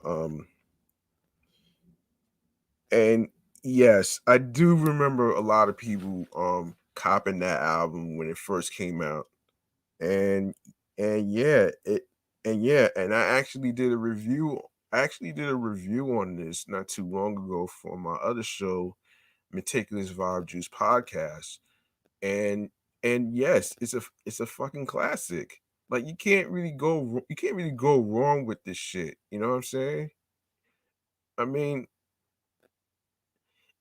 [SPEAKER 1] Um and yes, I do remember a lot of people copping that album when it first came out. And and yeah, it and yeah, and I actually did a review I actually did a review on this not too long ago for my other show, Meticulous Vibe Juice podcast, and yes, it's a fucking classic. Like you can't really go wrong with this shit. You know what I'm saying? I mean,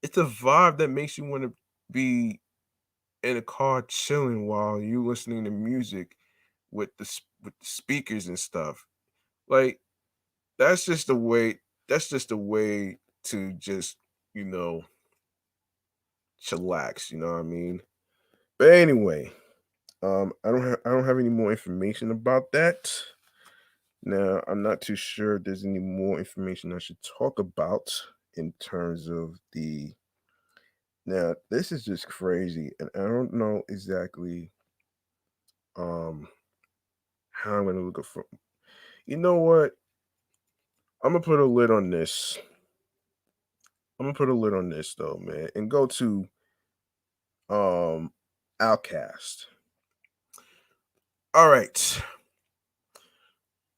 [SPEAKER 1] it's a vibe that makes you want to be in a car chilling while you listening to music with with the speakers and stuff. Like that's just the way. That's just a way to just you know chillax. You know what I mean? But anyway, I don't have any more information about that. Now I'm not too sure if there's any more information I should talk about in terms of the. Now this is just crazy, and I don't know exactly um how I'm gonna look for. You know what? I'm gonna put a lid on this. I'm gonna put a lid on this though, man, and go to um Outkast. All right.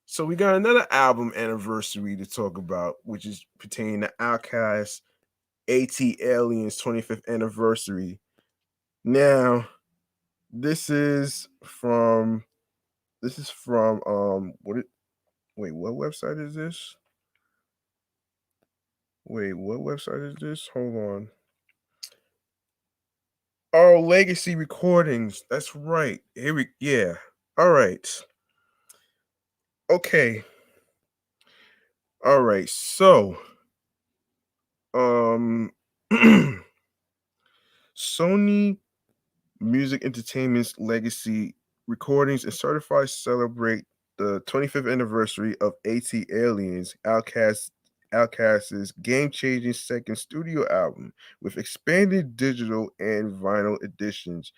[SPEAKER 1] So we got another album anniversary to talk about, which is pertaining to Outkast ATLiens 25th anniversary. Now, this is from what it wait, what website is this? Wait, what website is this? Hold on. Oh, Legacy Recordings. That's right. Here we yeah. All right. Okay. All right. So, um Sony Music Entertainment's Legacy Recordings and Certified celebrate the 25th anniversary of ATLiens, Outkast's game-changing second studio album with expanded digital and vinyl editions,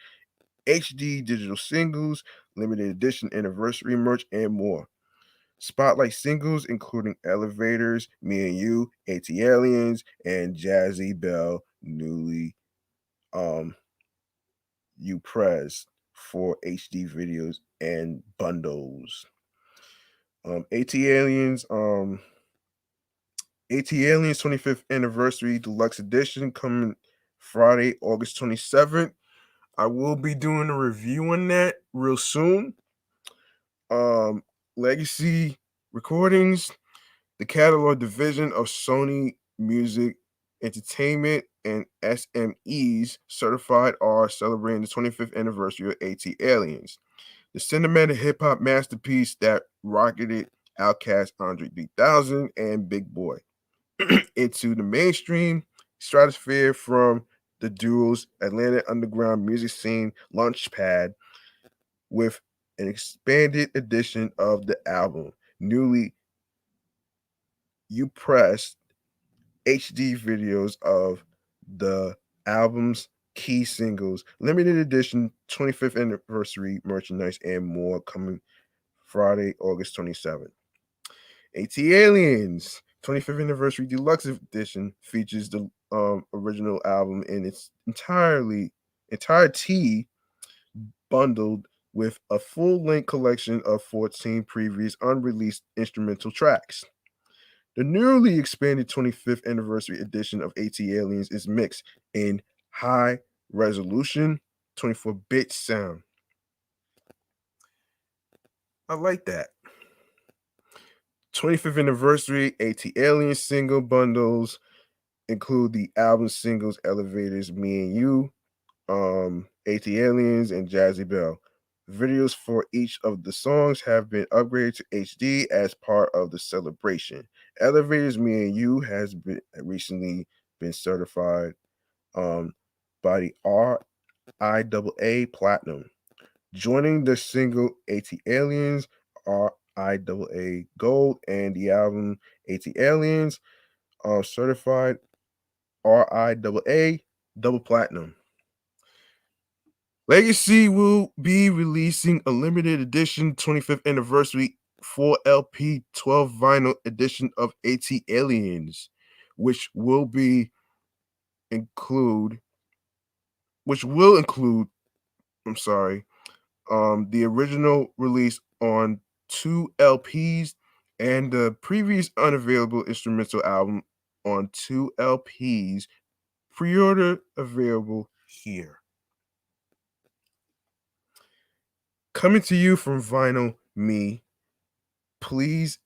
[SPEAKER 1] HD digital singles, limited edition anniversary merch, and more. Spotlight singles including Elevators, Me and You, ATLiens, and Jazzy Bell, Newly um you press for HD videos and bundles. ATLiens, ATLiens 25th anniversary deluxe edition coming Friday, August 27th. I will be doing a review on that real soon. Um, Legacy Recordings, the catalog division of Sony Music Entertainment and SMEs certified are celebrating the 25th anniversary of ATLiens. The cinematic hip hop masterpiece that rocketed Outkast Andre 3000 and Big Boy into the mainstream stratosphere from the duo's Atlanta underground music scene launchpad with an expanded edition of the album, newly you pressed HD videos of the album's key singles, limited edition 25th anniversary merchandise, and more coming Friday, August 27th. ATLiens 25th Anniversary Deluxe Edition features the original album in its entirety bundled with a full-length collection of 14 previous unreleased instrumental tracks. The newly expanded 25th Anniversary Edition of ATLiens is mixed in high resolution 24-bit sound. I like that. 25th anniversary ATLiens single bundles include the album singles Elevators, Me and You, ATLiens, and Jazzy Bell. Videos for each of the songs have been upgraded to HD as part of the celebration. Elevators, Me and You has been recently been certified by the RIAA Platinum. Joining the single ATLiens RIAA Gold and the album ATLiens are certified RIAA Double Platinum. Legacy will be releasing a limited edition 25th anniversary 4LP 12 vinyl edition of ATLiens, which will be include which will include I'm sorry, the original release on 2 LPs and the previous unavailable instrumental album on 2 LPs. Pre-order available here. Coming to you from Vinyl Me, please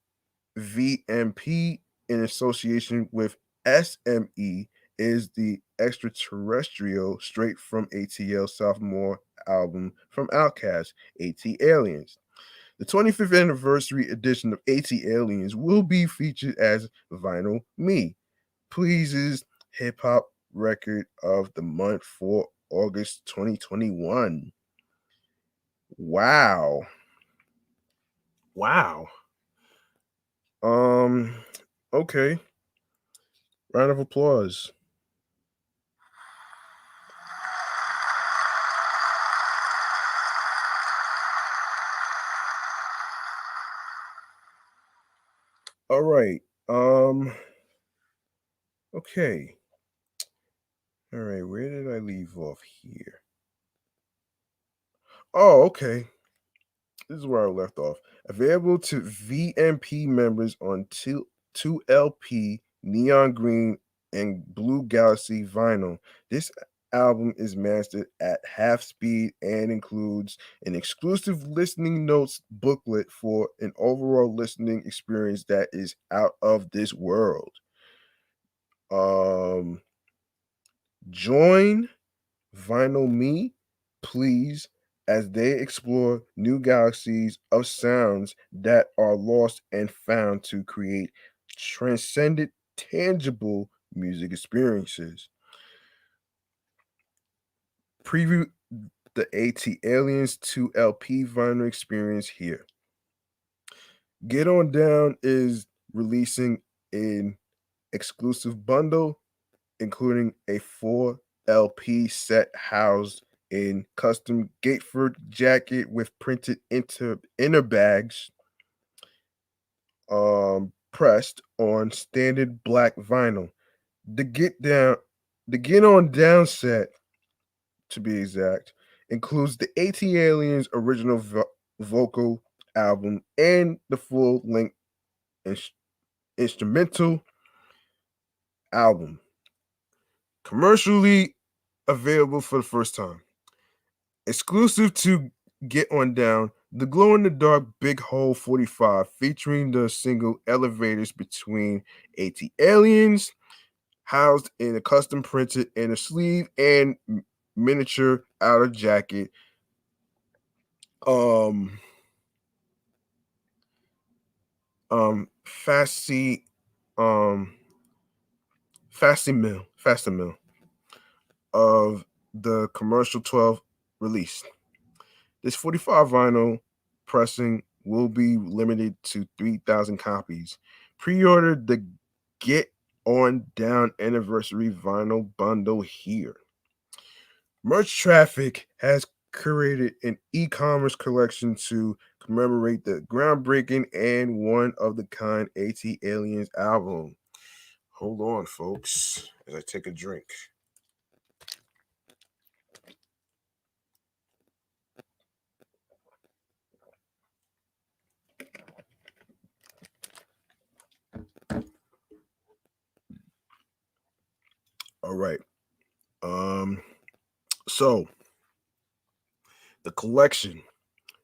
[SPEAKER 1] VMP in association with SME is the extraterrestrial straight from ATL sophomore album from Outkast, ATLiens. The 25th anniversary edition of ATLiens will be featured as Vinyl Me, Please's hip hop record of the month for August 2021. Wow. Wow. Okay. Round of applause. All right. Okay. All right, where did I leave off here? Oh, okay. This is where I left off. Available to VMP members on 2LP Neon Green and Blue Galaxy vinyl. This album is mastered at half speed and includes an exclusive listening notes booklet for an overall listening experience that is out of this world. Um Join Vinyl Me, please, as they explore new galaxies of sounds that are lost and found to create transcendent, tangible music experiences. Preview the ATLiens 2 LP vinyl experience here. Get On Down is releasing an exclusive bundle including a 4 LP set housed in custom Gateford jacket with printed inner bags, pressed on standard black vinyl. The Get On Down set, to be exact, includes the ATLiens original vocal album and the full length instrumental album, commercially available for the first time. Exclusive to Get On Down, the glow in the dark Big Hole 45 featuring the single Elevators between ATLiens, housed in a custom printed inner sleeve and miniature outer jacket. Um, Fasci, um, Fascimil of the commercial 12 release. This 45 vinyl pressing will be limited to 3,000 copies. Pre-order the Get On Down anniversary vinyl bundle here. Merch Traffic has curated an e-commerce collection to commemorate the groundbreaking and one of the kind ATLiens album. Hold on, folks, as I take a drink. All right. So the collection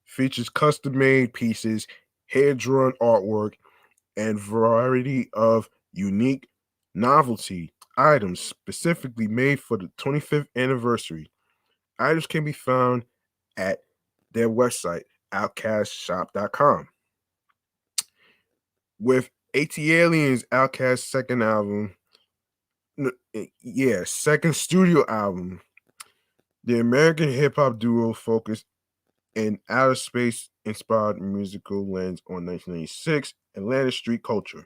[SPEAKER 1] features custom-made pieces, hand-drawn artwork, and variety of unique novelty items specifically made for the 25th anniversary. Items can be found at their website, outkastshop.com. With ATLiens Outkast's second album, second studio album, the American hip hop duo focused an outer space inspired musical lens on 1996 Atlanta street culture,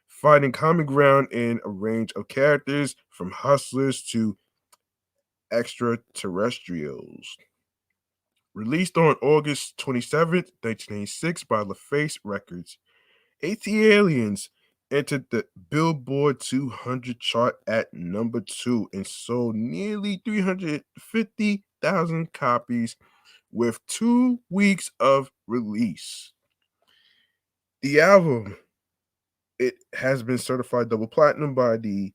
[SPEAKER 1] finding common ground in a range of characters from hustlers to extraterrestrials. Released on August 27th, 1996 by LaFace Records, ATLiens entered the Billboard 200 chart at number 2 and sold nearly 350,000 copies with 2 weeks of release. The album, it has been certified double platinum by the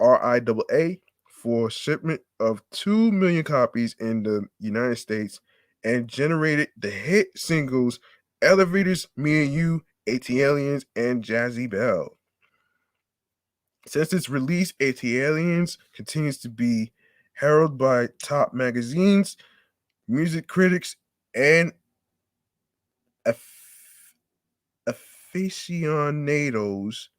[SPEAKER 1] RIAA for shipment of 2 million copies in the United States and generated the hit singles Elevators, Me and You, ATLiens, and Jazzy Belle. Since its release, ATLiens continues to be heralded by top magazines, music critics, and aficionados,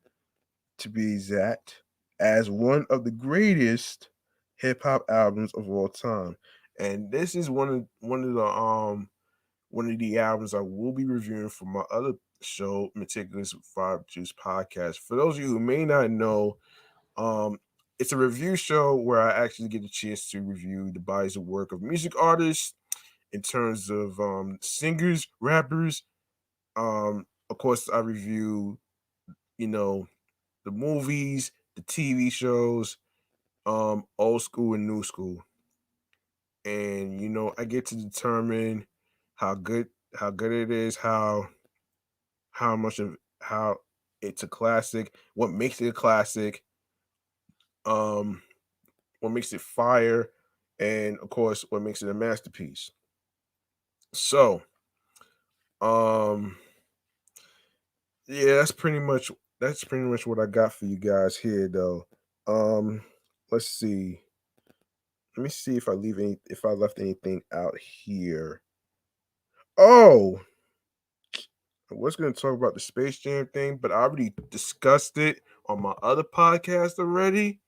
[SPEAKER 1] to be exact, as one of the greatest hip hop albums of all time. And this is one of the albums I will be reviewing for my other show, Meticulous Vibe Juice Podcast. For those of you who may not know, um, it's a review show where I actually get a chance to review the bodies of work of music artists in terms of singers, rappers. Of course, I review, you know, the movies, the TV shows, old school and new school, and I get to determine how good it is, how much of how it's a classic, what makes it a classic, um, what makes it fire, and of course, what makes it a masterpiece. So, um, yeah, that's pretty much what I got for you guys here, though. Um, let's see. Let me see if I left anything out here. Oh, I was going to talk about the Space Jam thing, but I already discussed it on my other podcast already.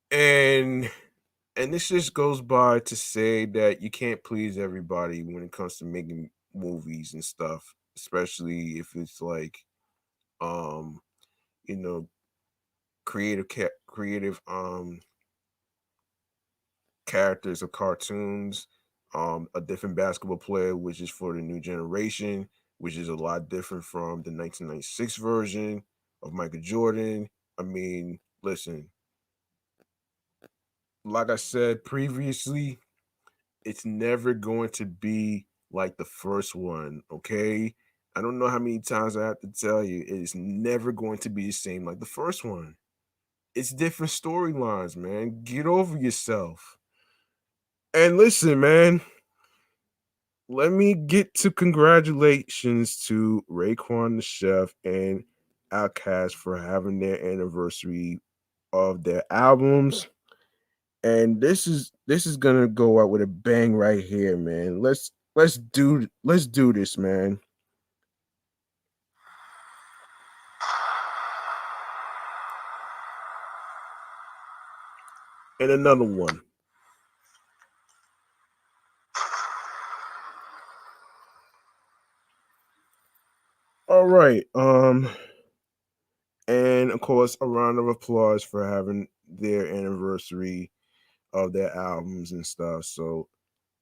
[SPEAKER 1] And this just goes by to say that you can't please everybody when it comes to making movies and stuff, especially if it's like um, you know, creative characters of cartoons, a different basketball player, which is for the new generation, which is a lot different from the 1996 version of Michael Jordan. I mean, listen, like I said previously, it's never going to be like the first one, okay? I don't know how many times I have to tell you, it is never going to be the same like the first one. It's different storylines, man. Get over yourself. And listen, man, let me get to congratulations to Raekwon the Chef and Outkast for having their anniversary of their albums. And this is gonna go out with a bang right here, man. Let's do this, man. And another one. All right. And of course a round of applause for having their anniversary of their albums and stuff. So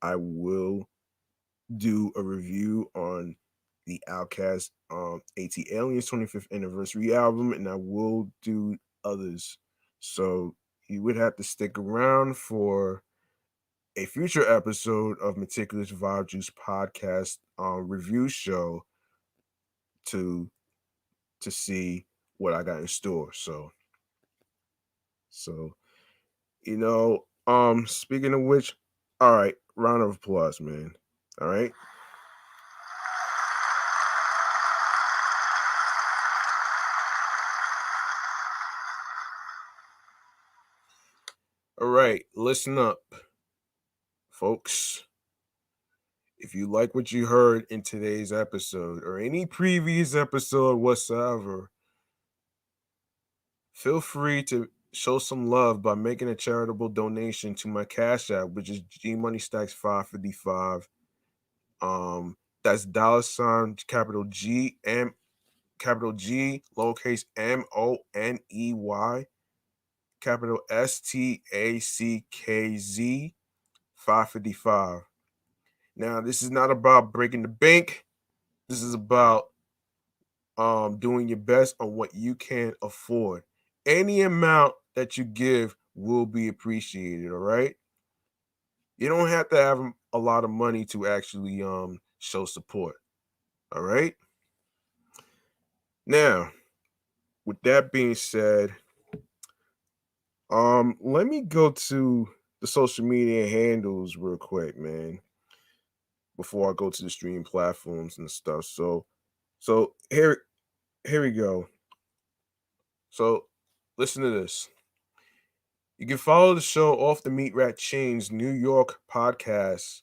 [SPEAKER 1] I will do a review on the Outkast ATLiens 25th anniversary album, and I will do others. So you would have to stick around for a future episode of Meticulous Vibe Juice podcast review show to see what I got in store. So speaking of which, all right, round of applause, man. All right. All right, listen up, folks. If you like what you heard in today's episode or any previous episode whatsoever, feel free to show some love by making a charitable donation to my Cash App, which is G Money Stacks 555. That's $ capital G lowercase MONEY capital STACKZ 555. Now, this is not about breaking the bank. This is about doing your best on what you can afford. Any amount that you give will be appreciated. All right. You don't have to have a lot of money to actually show support. All right. Now, with that being said, let me go to the social media handles real quick, man, before I go to the streaming platforms and stuff. So here we go. So listen to this. You can follow the show Off the Meatrack Chainz New York podcast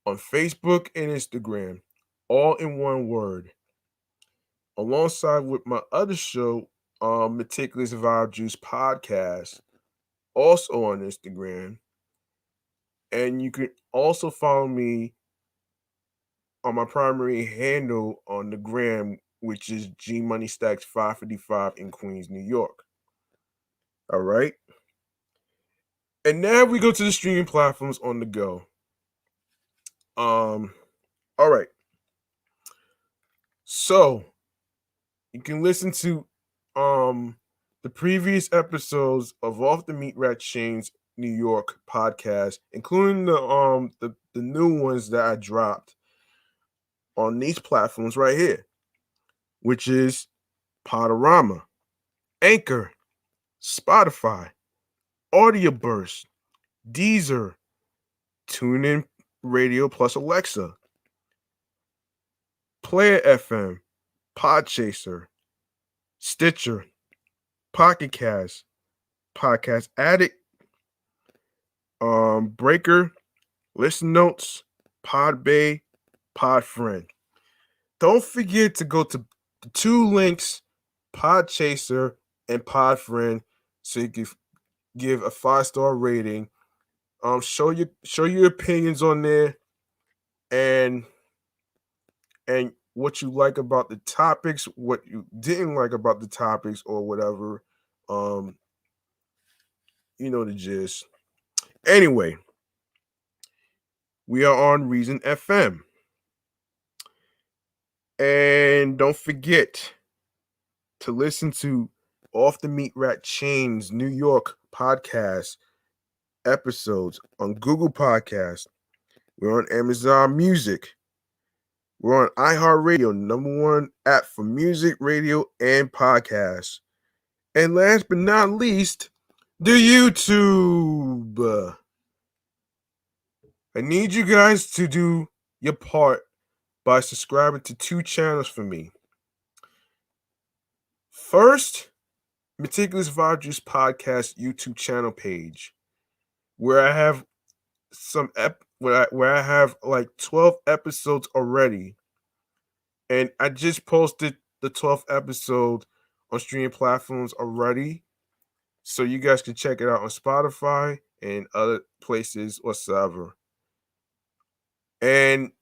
[SPEAKER 1] on Facebook and Instagram, all in one word, alongside with my other show, Meticulous Verzus podcast, also on Instagram. And you can also follow me on my primary handle on the gram, which is G Money Stacks 555 in Queens, New York. All right. And now we go to the streaming platforms on the go. All right. So you can listen to the previous episodes of Off the Meatrack Chainz New York podcast, including the new ones that I dropped on these platforms right here, which is Podorama, Anchor, Spotify, Audio Burst, Deezer, TuneIn Radio plus Alexa, Player FM, Podchaser, Stitcher, Pocket Cast, Podcast Addict, Breaker, Listen Notes, Podbay, Podfriend. Don't forget to go to the two links, Podchaser and Podfriend, so you can give a 5-star rating. Show your opinions on there, and what you like about the topics, what you didn't like about the topics, or whatever. You know the gist. Anyway, we are on Reason FM. And don't forget to listen to Off the Meatrack Chainz New York podcast episodes on Google Podcasts. We're on Amazon Music. We're on iHeartRadio, #1 app for music, radio, and podcasts. And last but not least, the YouTube. I need you guys to do your part by subscribing to 2 channels for me. First, Meticulous Verzus podcast YouTube channel page, where I have where I have like 12 episodes already, and I just posted the 12th episode on streaming platforms already, so you guys can check it out on Spotify and other places whatsoever. And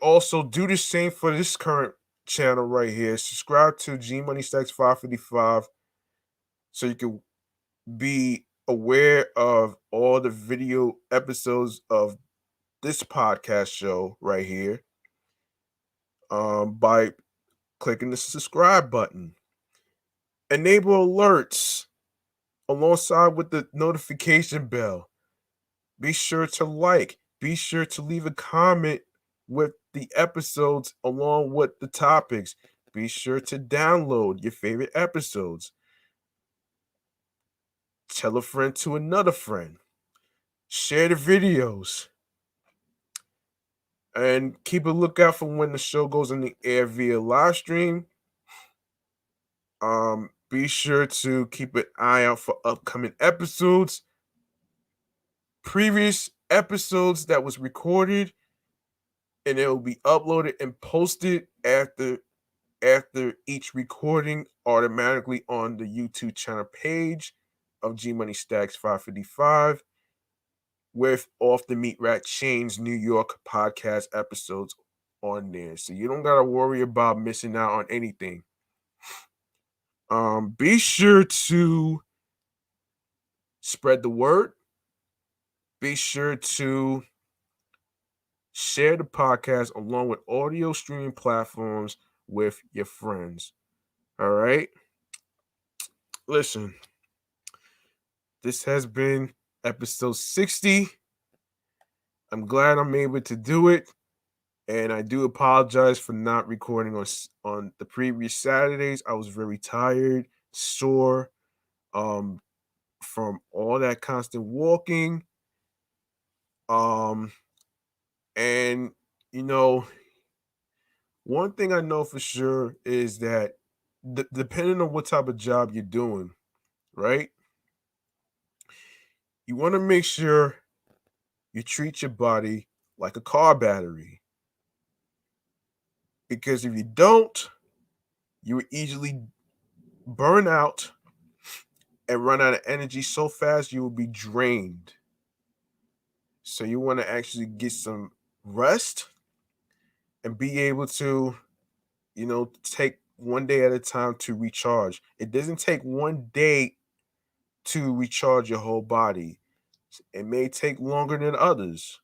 [SPEAKER 1] also do the same for this current channel right here. Subscribe to G Money Stacks 555 so you can be aware of all the video episodes of this podcast show right here, by clicking the subscribe button. Enable alerts alongside with the notification bell. Be sure to like. Be sure to leave a comment with the episodes along with the topics. Be sure to download your favorite episodes. Tell a friend to another friend. Share the videos. And keep a lookout for when the show goes on the air via live stream. Be sure to keep an eye out for upcoming episodes. Previous episodes that was recorded, and it will be uploaded and posted after each recording automatically on the YouTube channel page of G Money Stacks 555 with Off the Meatrack Chainz New York podcast episodes on there. So you don't gotta worry about missing out on anything. Be sure to spread the word. Be sure to share the podcast along with audio streaming platforms with your friends. All right. Listen, this has been episode 60. I'm glad I'm able to do it. And I do apologize for not recording on the previous Saturdays. I was very tired, sore, um, from all that constant walking. Um, and you know, one thing I know for sure is that depending on what type of job you're doing, right? You want to make sure you treat your body like a car battery, because if you don't, you will easily burn out and run out of energy so fast you will be drained. So you want to actually get some rest and be able to, take one day at a time to recharge. It doesn't take one day to recharge your whole body. It may take longer than others.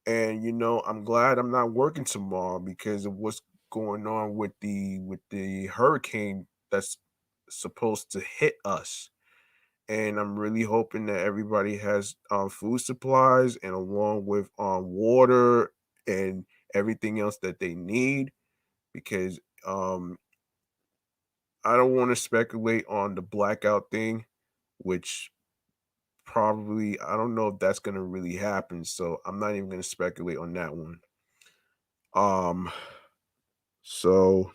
[SPEAKER 1] And I'm glad I'm not working tomorrow because of what's going on with the hurricane that's supposed to hit us. And I'm really hoping that everybody has food supplies and along with water and everything else that they need, because I don't want to speculate on the blackout thing, which probably I don't know if that's going to really happen, so I'm not even going to speculate on that one. Um so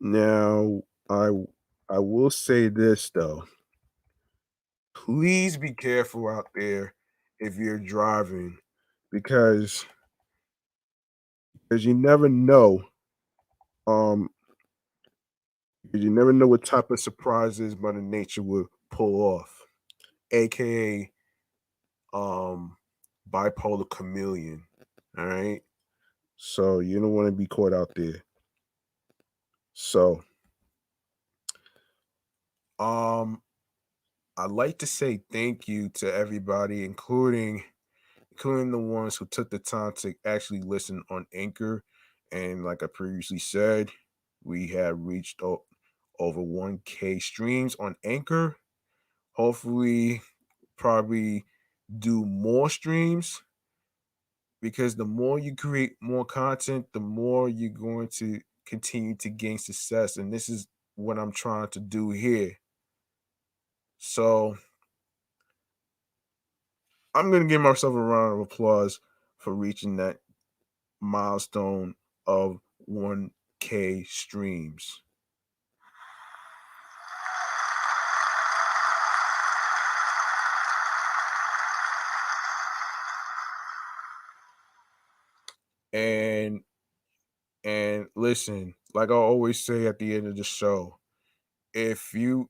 [SPEAKER 1] now I I will say this though. Please be careful out there if you're driving, because you never know, um you never know what type of surprises Mother Nature will pull off, aka bipolar chameleon. All right. So you don't want to be caught out there. So um I'd like to say thank you to everybody, including the ones who took the time to actually listen on Anchor. And like I previously said, we have reached over 1K streams on Anchor. Hopefully, probably do more streams, because the more you create more content, the more you're going to continue to gain success. And this is what I'm trying to do here. So I'm going to give myself a round of applause for reaching that milestone of 1K streams. And listen, like I always say at the end of the show, if you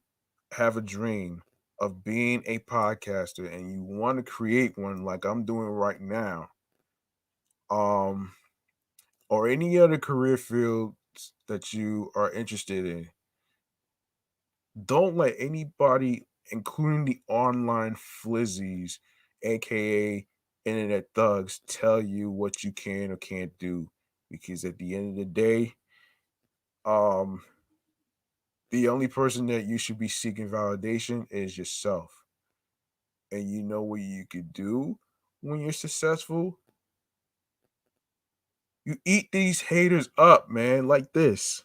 [SPEAKER 1] have a dream of being a podcaster and you want to create one like I'm doing right now, um, or any other career fields that you are interested in, don't let anybody, including the online flizzies, aka internet thugs, tell you what you can or can't do. Because at the end of the day, um, the only person that you should be seeking validation is yourself. And you know what you could do when you're successful? You eat these haters up, man, like this.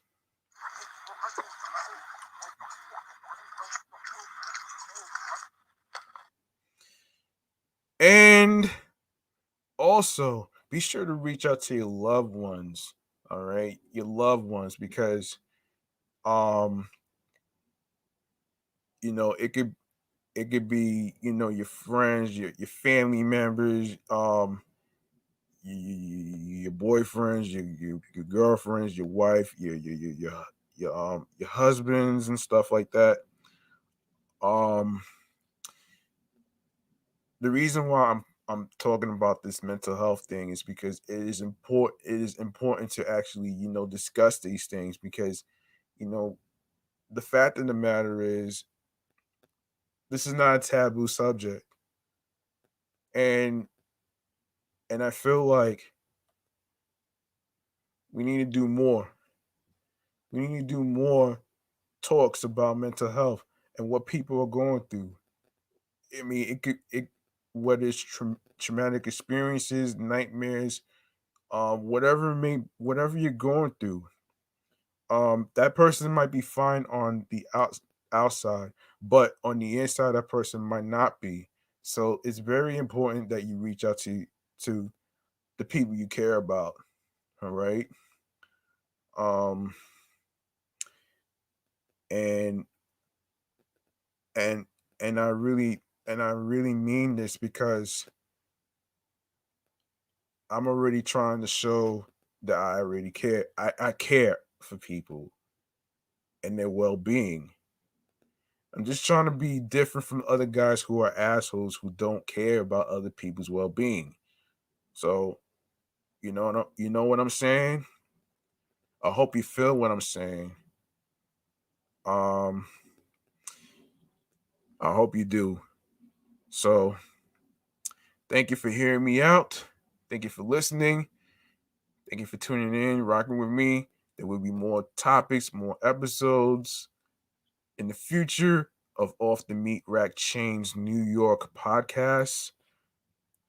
[SPEAKER 1] And also, be sure to reach out to your loved ones, all right? Your loved ones, because um, it could be, your friends, your family members, your boyfriends, your girlfriends, your wife, your husbands and stuff like that. Um, the reason why I'm talking about this mental health thing is because it is important to actually, discuss these things, because you know the fact of the matter is, this is not a taboo subject. And and I feel like we need to do more. We need to do more talks about mental health and what people are going through. I mean, it could it whether it's traumatic experiences, nightmares, whatever you're going through. That person might be fine on the outside, but on the inside, that person might not be. So it's very important that you reach out to the people you care about. All right. Um, and and and I really mean this because I'm already trying to show that I already care. I care for people and their well being. I'm just trying to be different from other guys who are assholes who don't care about other people's well being. So you know what I'm saying. I hope you feel what I'm saying. Um, I hope you do. So thank you for hearing me out. Thank you for listening. Thank you for tuning in, rocking with me. There will be more topics, more episodes in the future of Off the Meatrack Chainz New York podcast.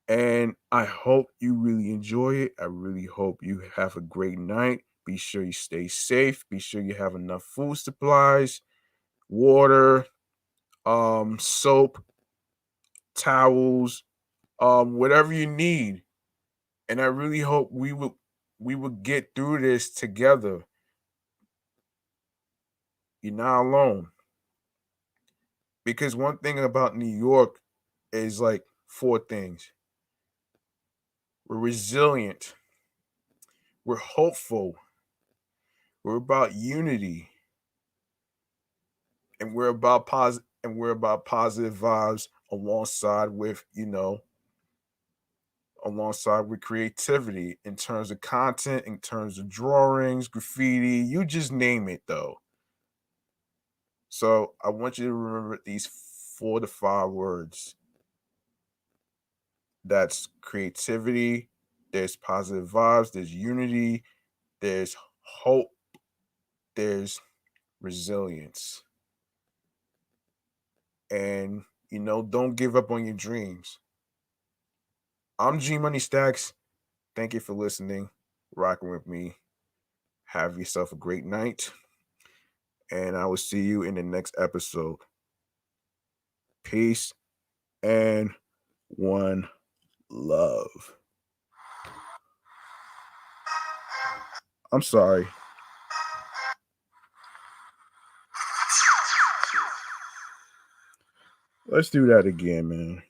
[SPEAKER 1] And I hope you really enjoy it. I really hope you have a great night. Be sure you stay safe. Be sure you have enough food supplies, water, soap, towels, whatever you need. And I really hope we will get through this together. You're not alone. Because one thing about New York is like four things. We're resilient. We're hopeful. We're about unity. And we're about positive vibes alongside with creativity in terms of content, in terms of drawings, graffiti, you just name it though. So I want you to remember these 4 to 5 words. That's creativity, there's positive vibes, there's unity, there's hope, there's resilience. And don't give up on your dreams. I'm G Money Stacks. Thank you for listening, rocking with me. Have yourself a great night, and I will see you in the next episode. Peace and one love. I'm sorry. Let's do that again, man.